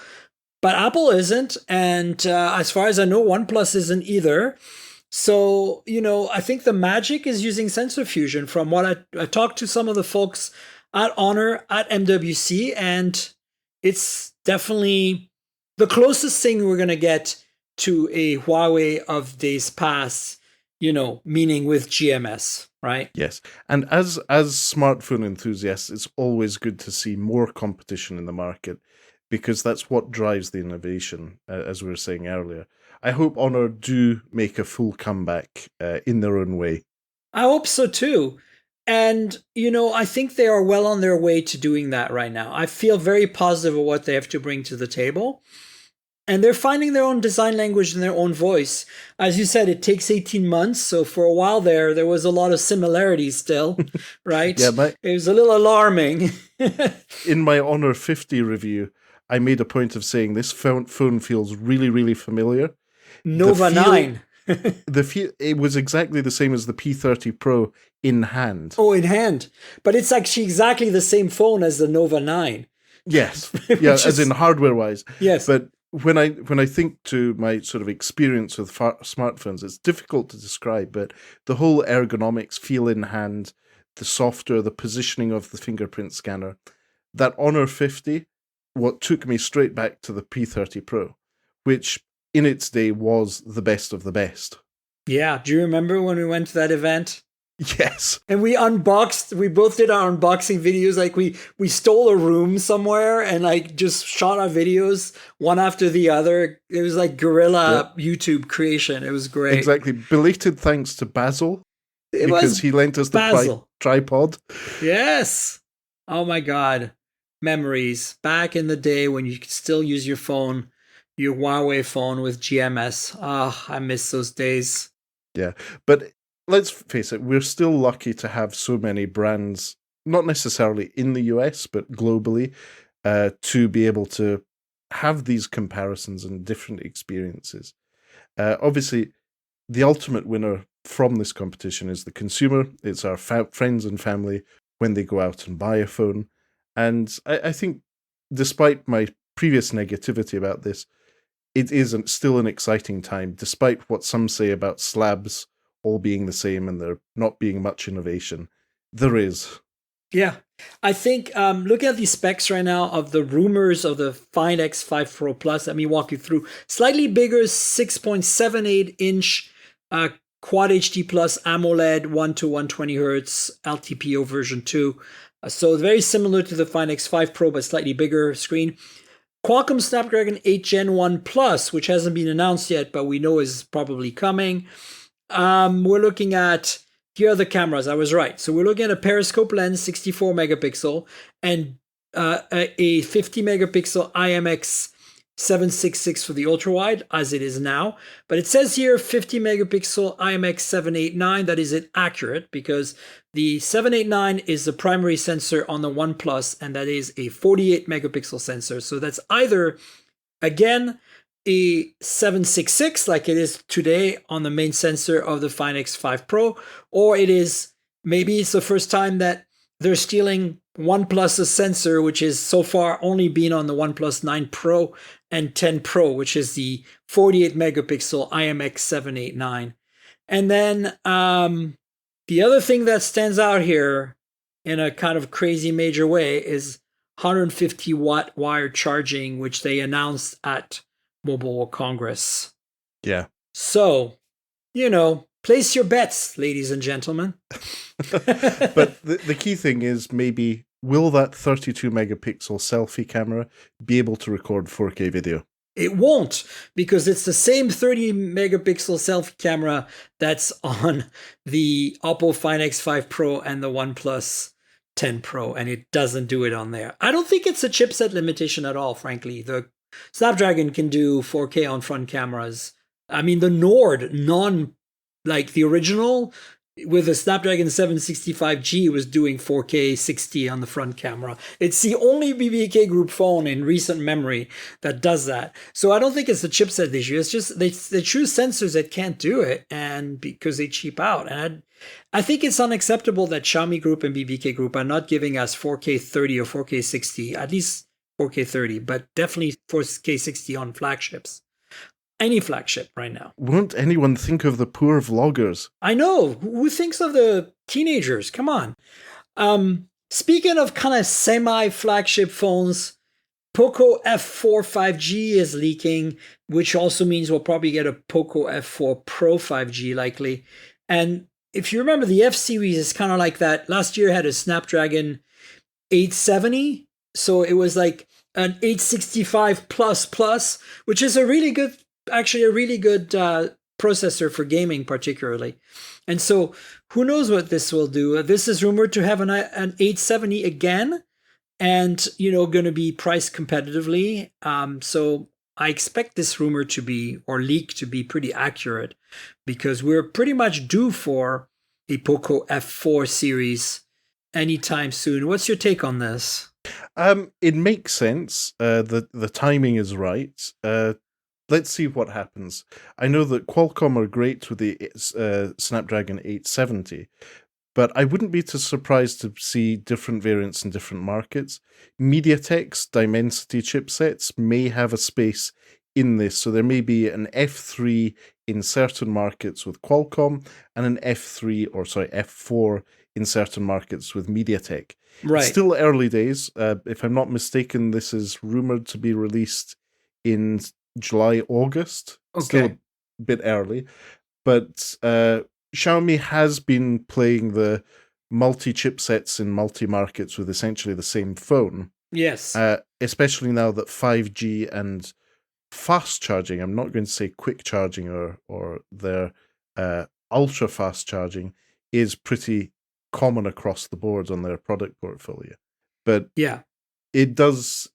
but Apple isn't. And as far as I know, OnePlus isn't either. So, I think the Magic is using sensor fusion from what I talked to some of the folks at Honor, at MWC, and it's definitely the closest thing we're going to get to a Huawei of days past, meaning with GMS, right? Yes. And as smartphone enthusiasts, it's always good to see more competition in the market, because that's what drives the innovation, as we were saying earlier. I hope Honor do make a full comeback in their own way. I hope so too. And, I think they are well on their way to doing that right now. I feel very positive of what they have to bring to the table. And they're finding their own design language and their own voice. As you said, it takes 18 months. So for a while there was a lot of similarities still, right? Yeah, it was a little alarming. In my Honor 50 review, I made a point of saying this phone feels really, really familiar. Nova 9. It was exactly the same as the P30 Pro in hand. Oh, in hand. But it's actually exactly the same phone as the Nova 9. Yes. Yeah, as in hardware-wise. Yes. But when I think to my sort of experience with smartphones, it's difficult to describe, but the whole ergonomics, feel in hand, the software, the positioning of the fingerprint scanner, that Honor 50, what took me straight back to the P30 Pro, which in its day was the best of the best. Yeah. Do you remember when we went to that event? Yes. And we both did our unboxing videos. Like we stole a room somewhere and like just shot our videos one after the other. It was like guerrilla YouTube creation. It was great. Exactly. Belated thanks to Basil. Because he lent us the tripod. Yes. Oh my God. Memories. Back in the day when you could still use your phone, your Huawei phone with GMS. Ah, I miss those days. Yeah. But let's face it, we're still lucky to have so many brands, not necessarily in the US, but globally, to be able to have these comparisons and different experiences. Obviously, the ultimate winner from this competition is the consumer. It's our friends and family when they go out and buy a phone. And I think, despite my previous negativity about this, it is still an exciting time, despite what some say about slabs all being the same and there not being much innovation. There is. Yeah. I think looking at the specs right now of the rumors of the Find X5 Pro Plus, let me walk you through. Slightly bigger 6.78-inch Quad HD Plus AMOLED 1 to 120 Hertz LTPO version 2. So very similar to the Find X5 Pro, but slightly bigger screen. Qualcomm Snapdragon 8 Gen 1 Plus, which hasn't been announced yet, but we know is probably coming. We're looking at, here are the cameras, I was right. So we're looking at a periscope lens, 64 megapixel, and a 50 megapixel IMX766 for the ultra wide, as it is now. But it says here 50 megapixel IMX789. That is inaccurate because the 789 is the primary sensor on the OnePlus, and that is a 48 megapixel sensor. So that's either, again, a 766 like it is today on the main sensor of the Find X5 Pro, or maybe it's the first time that they're stealing OnePlus's sensor, which is so far only been on the OnePlus 9 Pro and 10 Pro, which is the 48 megapixel IMX789. And then the other thing that stands out here in a kind of crazy major way is 150 watt wired charging, which they announced at Mobile World Congress. Yeah. So, place your bets, ladies and gentlemen. But the key thing is maybe, will that 32 megapixel selfie camera be able to record 4K video? It won't, because it's the same 30 megapixel selfie camera that's on the Oppo Find X5 Pro and the OnePlus 10 Pro, and it doesn't do it on there. I don't think it's a chipset limitation at all, frankly. The Snapdragon can do 4K on front cameras. I mean, the Nord, like the original, with the Snapdragon 765G, was doing 4K 60 on the front camera. It's the only BBK Group phone in recent memory that does that. So I don't think it's a chipset issue. It's just they choose sensors that can't do it, and because they cheap out. And I think it's unacceptable that Xiaomi Group and BBK Group are not giving us 4K 30 or 4K 60, at least 4K 30, but definitely 4K 60 on flagships. Any flagship right now. Won't anyone think of the poor vloggers? I know. Who thinks of the teenagers? Come on. Speaking of kind of semi-flagship phones, Poco F4 5G is leaking, which also means we'll probably get a Poco F4 Pro 5G likely. And if you remember, the F series is kind of like that. Last year had a Snapdragon 870. So it was like an 865 plus, which is a really good processor for gaming particularly. And so who knows what this will do. This is rumored to have an 870 again, and going to be priced competitively. So I expect this rumor to be, or leak to be, pretty accurate, because we're pretty much due for a Poco F4 series anytime soon. What's your take on this? It makes sense. The timing is right. Let's see what happens. I know that Qualcomm are great with the Snapdragon 870, but I wouldn't be too surprised to see different variants in different markets. MediaTek's Dimensity chipsets may have a space in this, so there may be an F3 in certain markets with Qualcomm and an F4 in certain markets with MediaTek. Right. It's still early days. If I'm not mistaken, this is rumored to be released in July, August. Okay. Still a bit early. But Xiaomi has been playing the multi-chipsets in multi-markets with essentially the same phone. Yes. Especially now that 5G and fast charging, I'm not going to say quick charging or their ultra fast charging, is pretty common across the board on their product portfolio. But yeah, it does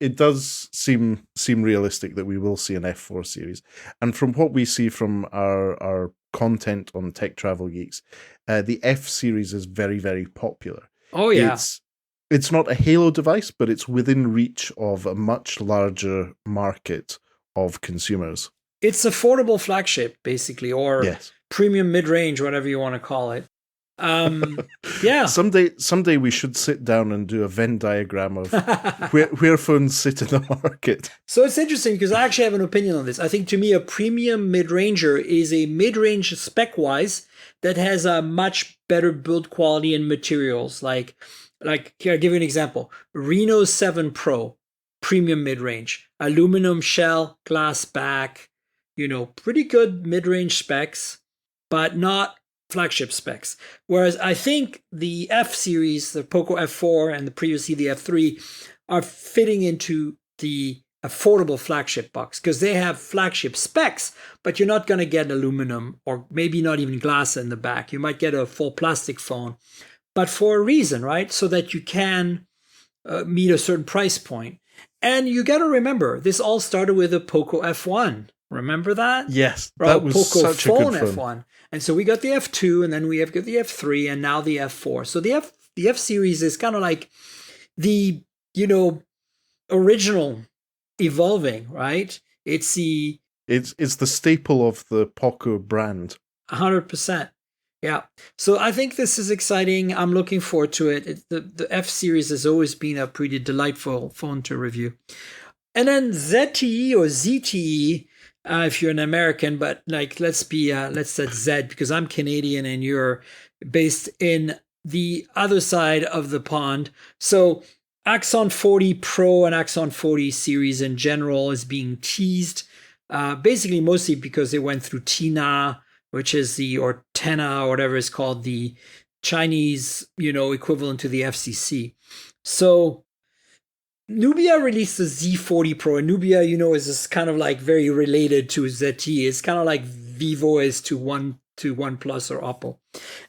seem realistic that we will see an F4 series. And from what we see from our content on Tech Travel Geeks, the F series is very, very popular. Oh yeah. It's not a Halo device, but it's within reach of a much larger market of consumers. It's affordable flagship, basically, or Yes. premium mid-range, whatever you want to call it. Yeah. Someday we should sit down and do a Venn diagram of where phones sit in the market. So it's interesting because I actually have an opinion on this. I think to me, a premium mid-ranger is a mid-range spec-wise that has a much better build quality and materials. Like here, I'll give you an example. Reno 7 Pro, premium mid-range, aluminum shell, glass back, pretty good mid-range specs, but not flagship specs. Whereas I think the F series, the Poco F4 and the previously the F3, are fitting into the affordable flagship box because they have flagship specs, but you're not going to get aluminum or maybe not even glass in the back. You might get a full plastic phone, but for a reason, right? So that you can meet a certain price point. And you got to remember, this all started with a Poco F1. Remember that? Yes, that was Poco such a good phone. F1. And so we got the F2, and then we have got the F3, and now the F4. So the F series is kind of like the original evolving, right? It's the staple of the Poco brand. 100%. Yeah. So I think this is exciting. I'm looking forward to it. The F series has always been a pretty delightful phone to review. And then ZTE or ZTE, if you're an American, but let's set Z because I'm Canadian and you're based in the other side of the pond. So Axon 40 Pro and Axon 40 series in general is being teased, basically mostly because they went through TINA, which is or TENA or whatever it's called, the Chinese, equivalent to the FCC. So Nubia released the Z40 Pro, and Nubia, is this kind of like very related to ZTE. It's kind of like Vivo is to OnePlus or Oppo.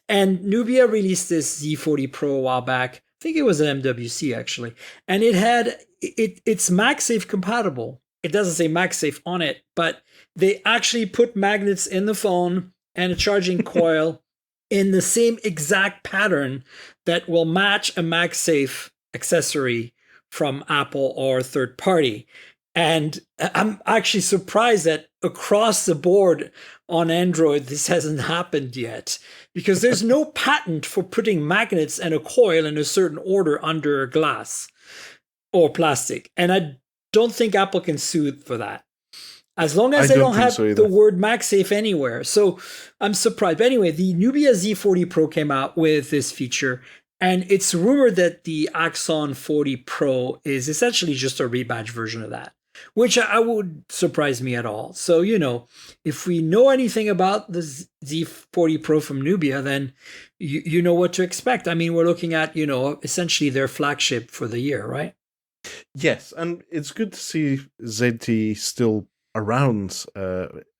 And Nubia released this Z40 Pro a while back. I think it was an MWC actually, and it's MagSafe compatible. It doesn't say MagSafe on it, but they actually put magnets in the phone and a charging coil in the same exact pattern that will match a MagSafe accessory from Apple or third party. And I'm actually surprised that across the board on Android, this hasn't happened yet because there's no patent for putting magnets and a coil in a certain order under a glass or plastic. And I don't think Apple can sue for that. As long as they don't have the word MagSafe anywhere. So I'm surprised. But anyway, the Nubia Z40 Pro came out with this feature. And it's rumored that the Axon 40 Pro is essentially just a rebadged version of that, which I would surprise me at all. So, if we know anything about the Z40 Pro from Nubia, then you know what to expect. I mean, we're looking at, essentially their flagship for the year, right? Yes, and it's good to see ZTE still around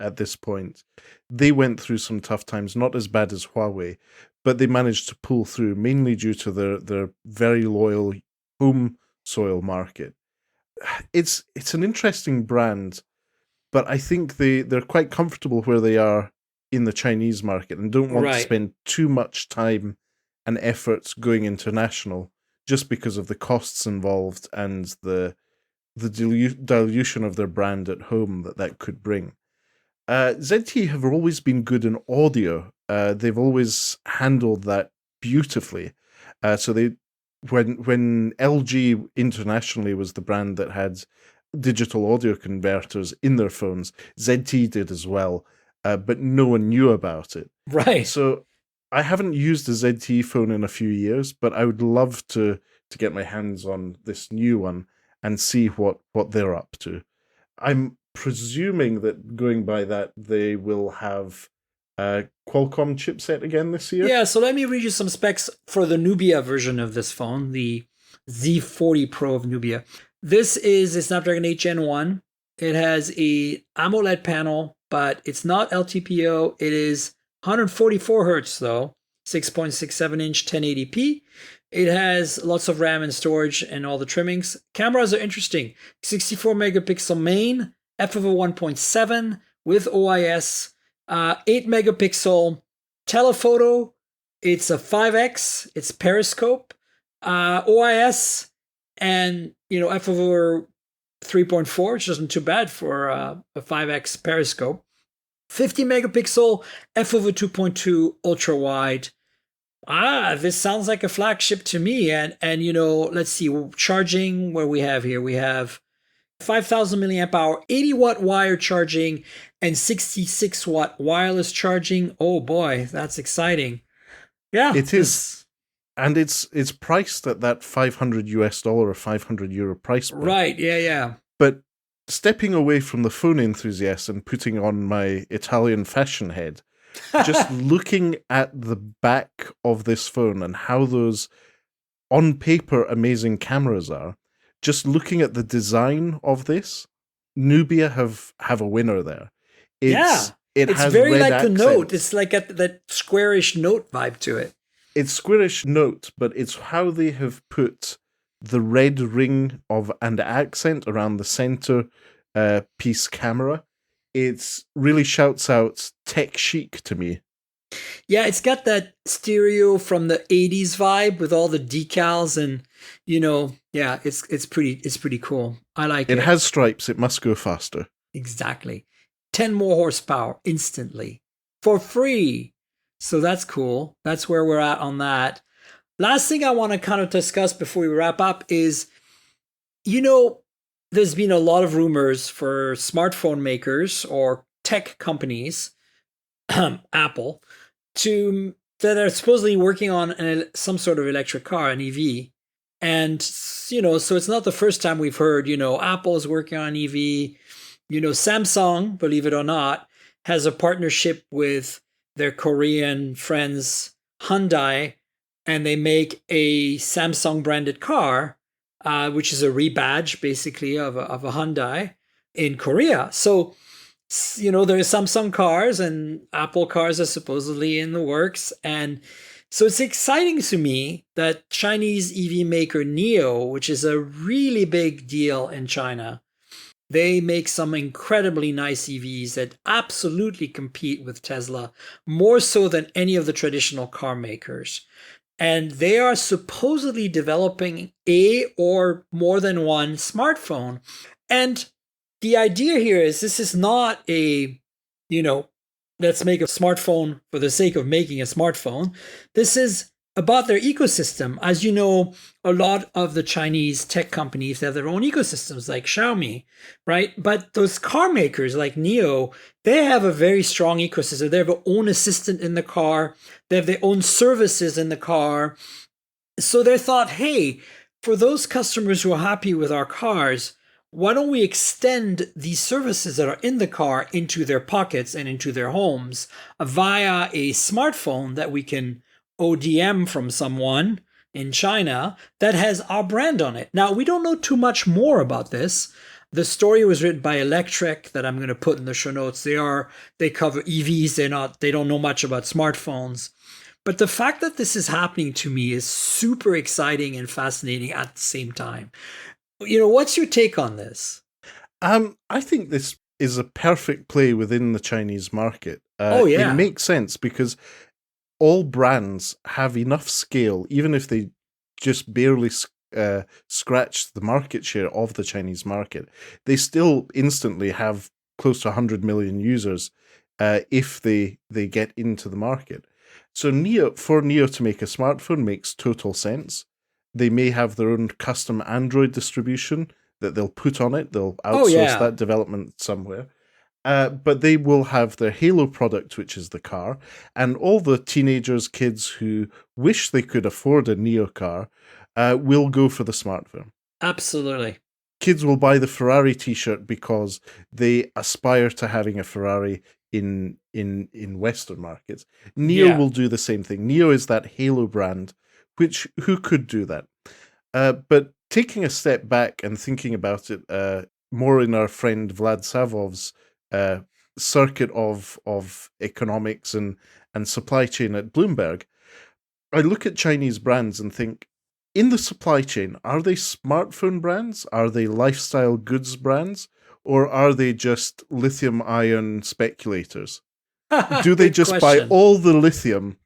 at this point. They went through some tough times, not as bad as Huawei, but they managed to pull through, mainly due to their very loyal home soil market. It's an interesting brand, but I think they're quite comfortable where they are in the Chinese market and don't want to spend too much time and effort going international just because of the costs involved and the dilution of their brand at home that could bring. ZTE have always been good in audio. They've always handled that beautifully. So when LG internationally was the brand that had digital audio converters in their phones, ZTE did as well, but no one knew about it. Right. So I haven't used a ZTE phone in a few years, but I would love to get my hands on this new one and see what they're up to. I'm presuming that going by that, they will have Qualcomm chipset again this year. Yeah, so let me read you some specs for the Nubia version of this phone, the Z40 Pro of Nubia. This is a Snapdragon 8 Gen 1. It has a AMOLED panel, but it's not LTPO. It is 144 hertz though, 6.67 inch 1080p. It has lots of RAM and storage and all the trimmings. Cameras are interesting. 64 megapixel main, f of a 1.7 with OIS, 8 megapixel telephoto. It's a 5x. It's periscope, OIS, and f over 3.4, which isn't too bad for a 5x periscope. 50 megapixel f over 2.2 ultra wide. This sounds like a flagship to me. And let's see, charging, where we have here, we have 5,000 milliamp hour, 80 watt wire charging, and 66 watt wireless charging. Oh boy, that's exciting. Yeah, it is. And it's priced at that $500 or €500 price point. Right, yeah. But stepping away from the phone enthusiast and putting on my Italian fashion head, just looking at the back of this phone and how those on paper amazing cameras are, just looking at the design of this, Nubia have a winner there. It's has very red like accents. the Note. It's like that squarish Note vibe to it. It's squarish Note, but it's how they have put the red ring of and accent around the center piece camera. It really shouts out tech chic to me. Yeah, it's got that stereo from the 80s vibe with all the decals and it's pretty cool. I like it. It has stripes, it must go faster. Exactly. 10 more horsepower instantly for free. So that's cool. That's where we're at on that. Last thing I want to kind of discuss before we wrap up is, there's been a lot of rumors for smartphone makers or tech companies, Apple, that are supposedly working on some sort of electric car, an EV. And, so it's not the first time we've heard, Apple is working on EV. Samsung, believe it or not, has a partnership with their Korean friends Hyundai, and they make a Samsung branded car, which is a rebadge basically of a Hyundai in Korea. So, there are Samsung cars and Apple cars are supposedly in the works. And so it's exciting to me that Chinese EV maker NIO, which is a really big deal in China, they make some incredibly nice EVs that absolutely compete with Tesla, more so than any of the traditional car makers. And they are supposedly developing a or more than one smartphone. And the idea here is this is not a, let's make a smartphone for the sake of making a smartphone. This is about their ecosystem. As you know, a lot of the Chinese tech companies have their own ecosystems like Xiaomi, right? But those car makers like NIO, they have a very strong ecosystem. They have their own assistant in the car. They have their own services in the car. So they thought, hey, for those customers who are happy with our cars, why don't we extend these services that are in the car into their pockets and into their homes via a smartphone that we can ODM from someone in China that has our brand on it. Now, we don't know too much more about this. The story was written by Electric that I'm going to put in the show notes. They cover EVs. They don't know much about smartphones. But the fact that this is happening to me is super exciting and fascinating at the same time. What's your take on this? I think this is a perfect play within the Chinese market. It makes sense because all brands have enough scale, even if they just barely scratch the market share of the Chinese market, they still instantly have close to 100 million users if they get into the market. So for NIO to make a smartphone makes total sense. They may have their own custom Android distribution that they'll put on it. They'll outsource that development somewhere. But they will have their Halo product, which is the car, and all the teenagers, kids who wish they could afford a NIO car will go for the smartphone. Absolutely. kids will buy the Ferrari T-shirt because they aspire to having a Ferrari in Western markets. Neo Yeah. will do the same thing. Neo is that Halo brand, which who could do that? But taking a step back and thinking about it more in our friend Vlad Savov's circuit of economics and supply chain at Bloomberg, I look at Chinese brands and think, in the supply chain, are they smartphone brands? Are they lifestyle goods brands? Or are they just lithium-ion speculators? Do they Good just buy question. all the lithium?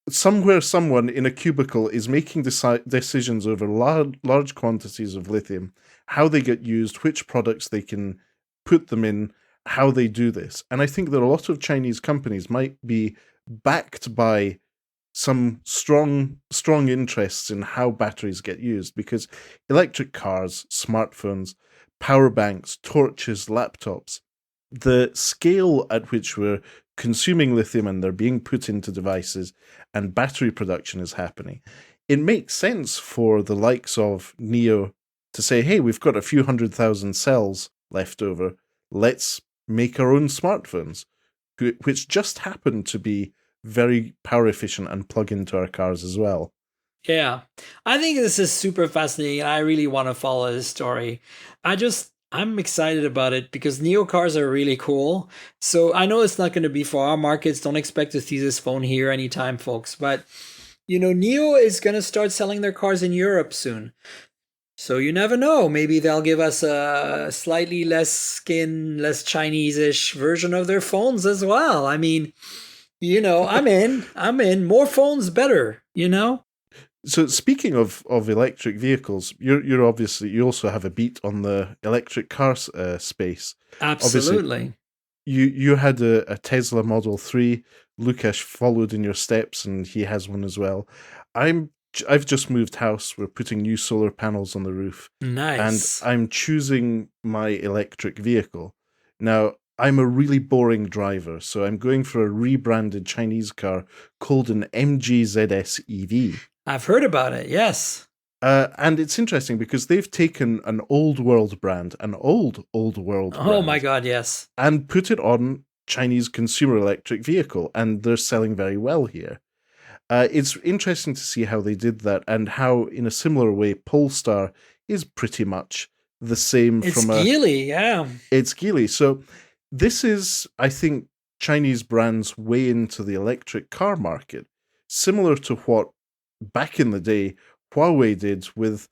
Somewhere, someone in a cubicle is making decisions over large quantities of lithium, how they get used, which products they can put them in, how they do this. And I think that a lot of Chinese companies might be backed by some strong interests in how batteries get used, because electric cars, smartphones, power banks, torches, laptops, the scale at which we're consuming lithium and they're being put into devices and battery production is happening, it makes sense for the likes of Neo to say, hey, we've got a few 100,000 cells left over, let's make our own smartphones, which just happen to be very power efficient and plug into our cars as well. Yeah. I think this is super fascinating. I really want to follow this story. I'm excited about it because Neo cars are really cool. So I know it's not going to be for our markets. Don't expect to see this phone here anytime, folks. But, Neo is going to start selling their cars in Europe soon. So you never know. Maybe they'll give us a slightly less skin, less Chinese-ish version of their phones as well. I mean, I'm in. More phones, better, So speaking of electric vehicles, you're obviously, you also have a beat on the electric car space. Absolutely. Obviously, you had a Tesla Model 3. Lukash followed in your steps, and he has one as well. I've just moved house. We're putting new solar panels on the roof. Nice. And I'm choosing my electric vehicle. Now, I'm a really boring driver, so I'm going for a rebranded Chinese car called an MG ZS EV. I've heard about it, yes. And it's interesting because they've taken an old world brand, Oh my God, yes. and put it on Chinese consumer electric vehicle, and they're selling very well here. It's interesting to see how they did that, and how, in a similar way, Polestar is pretty much the same. It's Geely, yeah. It's Geely. So this is, I think, Chinese brands' way into the electric car market, similar to what, back in the day, Huawei did with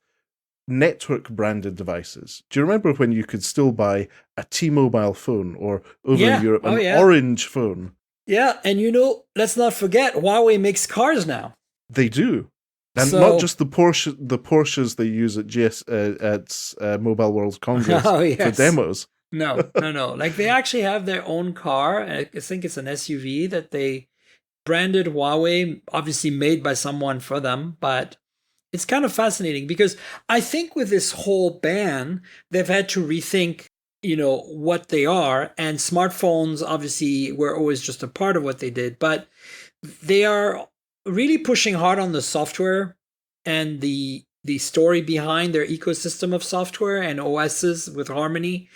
network-branded devices. Do you remember when you could still buy a T-Mobile phone, or over in Europe, an Orange phone? Yeah, and let's not forget, Huawei makes cars now. They do. And not just the Porsches they use at Mobile World Congress for demos. No. Like, they actually have their own car. I think it's an SUV that they branded Huawei, obviously made by someone for them. But it's kind of fascinating because I think with this whole ban, they've had to rethink what they are, and smartphones obviously were always just a part of what they did, but they are really pushing hard on the software and the story behind their ecosystem of software and OSs with Harmony,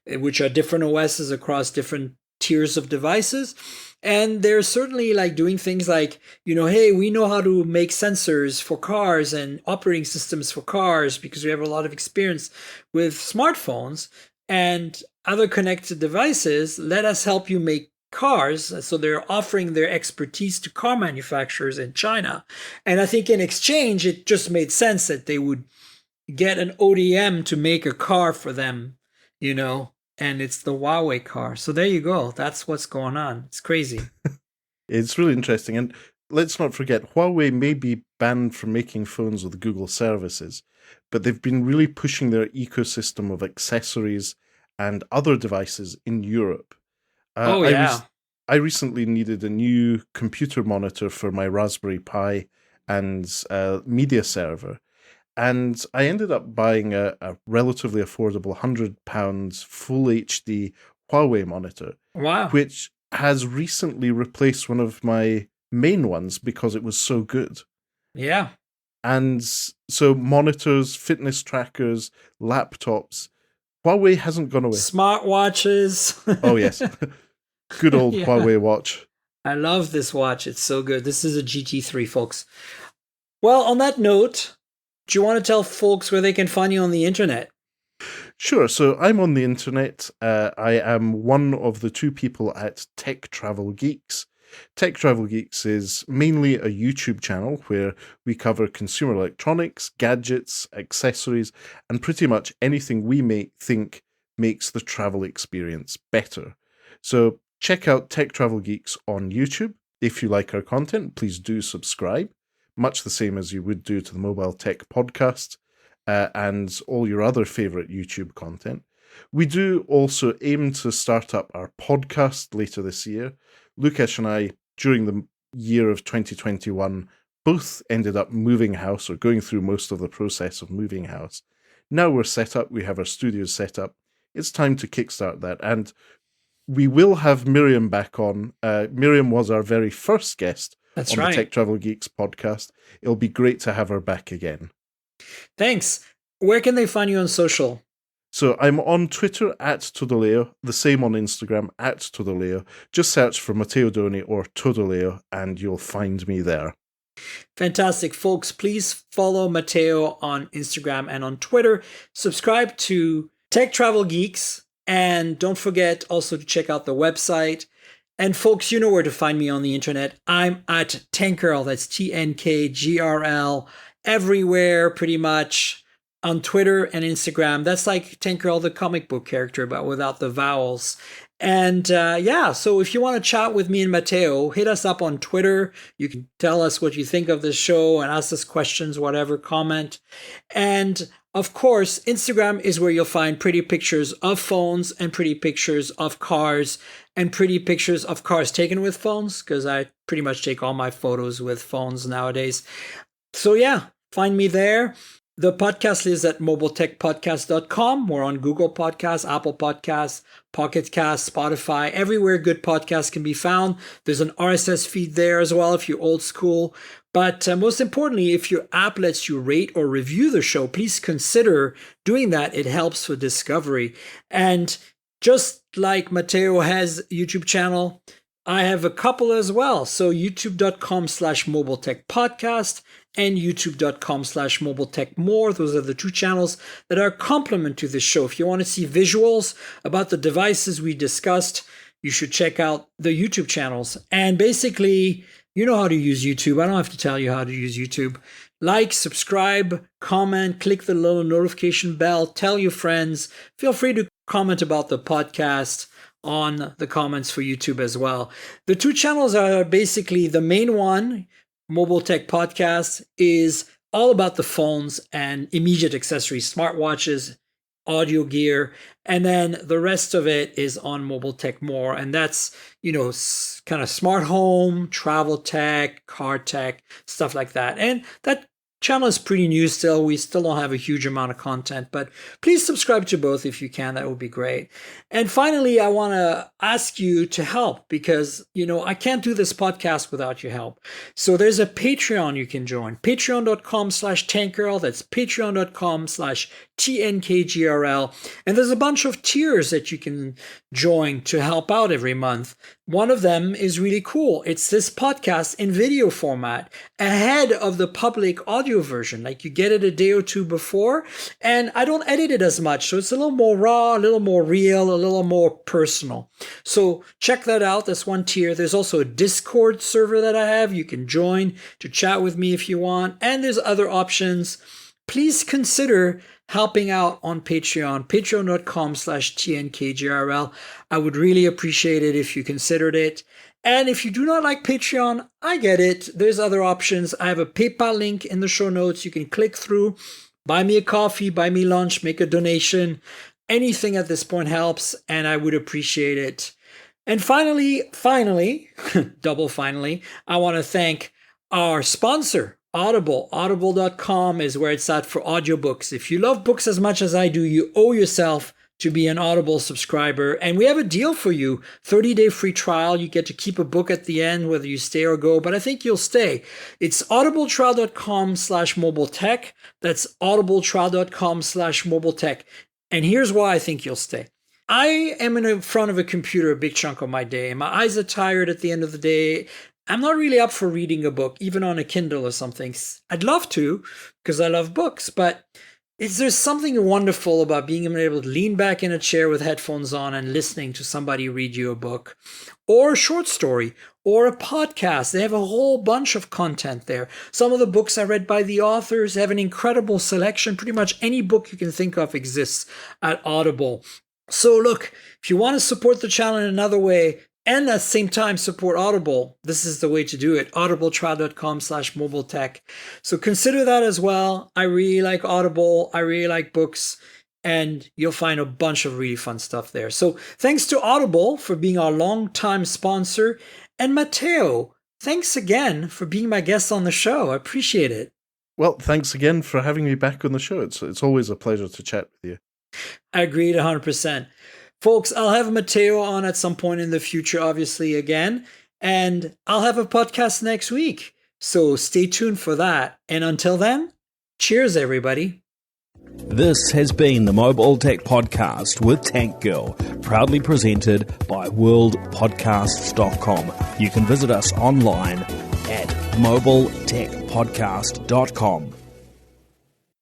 which are different OSs across different tiers of devices. And they're certainly like doing things like, hey, we know how to make sensors for cars and operating systems for cars because we have a lot of experience with smartphones and other connected devices. Let us help you make cars. So they're offering their expertise to car manufacturers in China. And I think in exchange, it just made sense that they would get an ODM to make a car for them, and it's the Huawei car. So there you go. That's what's going on. It's crazy. It's really interesting. And let's not forget, Huawei may be banned from making phones with Google services, but they've been really pushing their ecosystem of accessories and other devices in Europe. I recently needed a new computer monitor for my Raspberry Pi and media server, and I ended up buying a relatively affordable £100 full HD Huawei monitor. Wow. Which has recently replaced one of my main ones because it was so good. Yeah. And so monitors, fitness trackers, laptops, Huawei hasn't gone away. Smartwatches. Oh, yes. Good old Huawei watch. I love this watch. It's so good. This is a GT3, folks. Well, on that note, do you want to tell folks where they can find you on the internet? Sure. So I'm on the internet. I am one of the two people at TechTravelGeeks. TechTravelGeeks is mainly a YouTube channel where we cover consumer electronics, gadgets, accessories, and pretty much anything we may think makes the travel experience better. So check out TechTravelGeeks on YouTube. If you like our content, please do subscribe, much the same as you would do to the Mobile Tech Podcast and all your other favourite YouTube content. We do also aim to start up our podcast later this year. Lukash and I, during the year of 2021, both ended up moving house or going through most of the process of moving house. Now we're set up, we have our studios set up. It's time to kickstart that. And we will have Miriam back on. Miriam was our very first guest on the Tech Travel Geeks podcast. It'll be great to have her back again. Thanks. Where can they find you on social? So I'm on Twitter at Todoleo, the same on Instagram at Todoleo. Just search for Matteo Doni or Todoleo and you'll find me there. Fantastic, folks. Please follow Matteo on Instagram and on Twitter. Subscribe to Tech Travel Geeks. And don't forget also to check out the website. And folks, you know where to find me on the internet. I'm at Tankgirl. That's TNKGRL. Everywhere, pretty much. On Twitter and Instagram. That's like Tankgirl, the comic book character, but without the vowels. And so if you want to chat with me and Matteo, hit us up on Twitter. You can tell us what you think of the show and ask us questions, whatever, comment. And of course, Instagram is where you'll find pretty pictures of phones and pretty pictures of cars and pretty pictures of cars taken with phones, because I pretty much take all my photos with phones nowadays. So yeah, find me there. The podcast is at mobiletechpodcast.com. We're on Google Podcasts, Apple Podcasts, Pocket Casts, Spotify, everywhere good podcasts can be found. There's an RSS feed there as well if you're old school. But most importantly, if your app lets you rate or review the show, please consider doing that. It helps with discovery. And just like Matteo has a YouTube channel, I have a couple as well. So youtube.com/mobiletechpodcast and youtube.com/mobiletechmore. Those are the two channels that are a complement to this show. If you want to see visuals about the devices we discussed, you should check out the YouTube channels. And basically, you know how to use YouTube. I don't have to tell you how to use YouTube. Like, subscribe, comment, click the little notification bell, tell your friends. Feel free to comment about the podcast on the comments for YouTube as well. The two channels are basically the main one, Mobile Tech Podcast, is all about the phones and immediate accessories, smartwatches, audio gear, and then the rest of it is on Mobile Tech More, and that's, kind of smart home, travel tech, car tech, stuff like that. And that channel is pretty new still. We still don't have a huge amount of content, but please subscribe to both if you can. That would be great. And finally, I want to ask you to help because, I can't do this podcast without your help. So there's a Patreon you can join. Patreon.com/Tankgirl. That's Patreon.com/TNKGRL. And there's a bunch of tiers that you can join to help out every month. One of them is really cool. It's this podcast in video format ahead of the public audio version. Like you get it a day or two before, and I don't edit it as much. So it's a little more raw, a little more real, a little more personal. So check that out. That's one tier. There's also a Discord server that I have. You can join to chat with me if you want. And there's other options. Please consider helping out on Patreon, patreon.com/TNKGRL. I would really appreciate it if you considered it. And if you do not like Patreon, I get it. There's other options. I have a PayPal link in the show notes. You can click through, buy me a coffee, buy me lunch, make a donation. Anything at this point helps, and I would appreciate it. And finally, double finally, I want to thank our sponsor, Audible. Audible.com is where it's at for audiobooks. If you love books as much as I do, you owe yourself to be an Audible subscriber. And we have a deal for you. 30-day free trial. You get to keep a book at the end, whether you stay or go, but I think you'll stay. It's audibletrial.com/mobiletech. That's audibletrial.com/mobiletech. And here's why I think you'll stay. I am in front of a computer a big chunk of my day. My eyes are tired at the end of the day. I'm not really up for reading a book, even on a Kindle or something. I'd love to, because I love books, but there's something wonderful about being able to lean back in a chair with headphones on and listening to somebody read you a book, or a short story, or a podcast. They have a whole bunch of content there. Some of the books I read by the authors have an incredible selection. Pretty much any book you can think of exists at Audible. So look, if you want to support the channel in another way, and at the same time support Audible, this is the way to do it. audibletrial.com/mobiletech. So consider that as well. I really like Audible. I really like books. And you'll find a bunch of really fun stuff there. So thanks to Audible for being our longtime sponsor. And Matteo, thanks again for being my guest on the show. I appreciate it. Well, thanks again for having me back on the show. It's always a pleasure to chat with you. I agreed 100%. Folks, I'll have Matteo on at some point in the future, obviously, again. And I'll have a podcast next week. So stay tuned for that. And until then, cheers, everybody. This has been the Mobile Tech Podcast with Tank Girl, proudly presented by worldpodcasts.com. You can visit us online at mobiletechpodcast.com.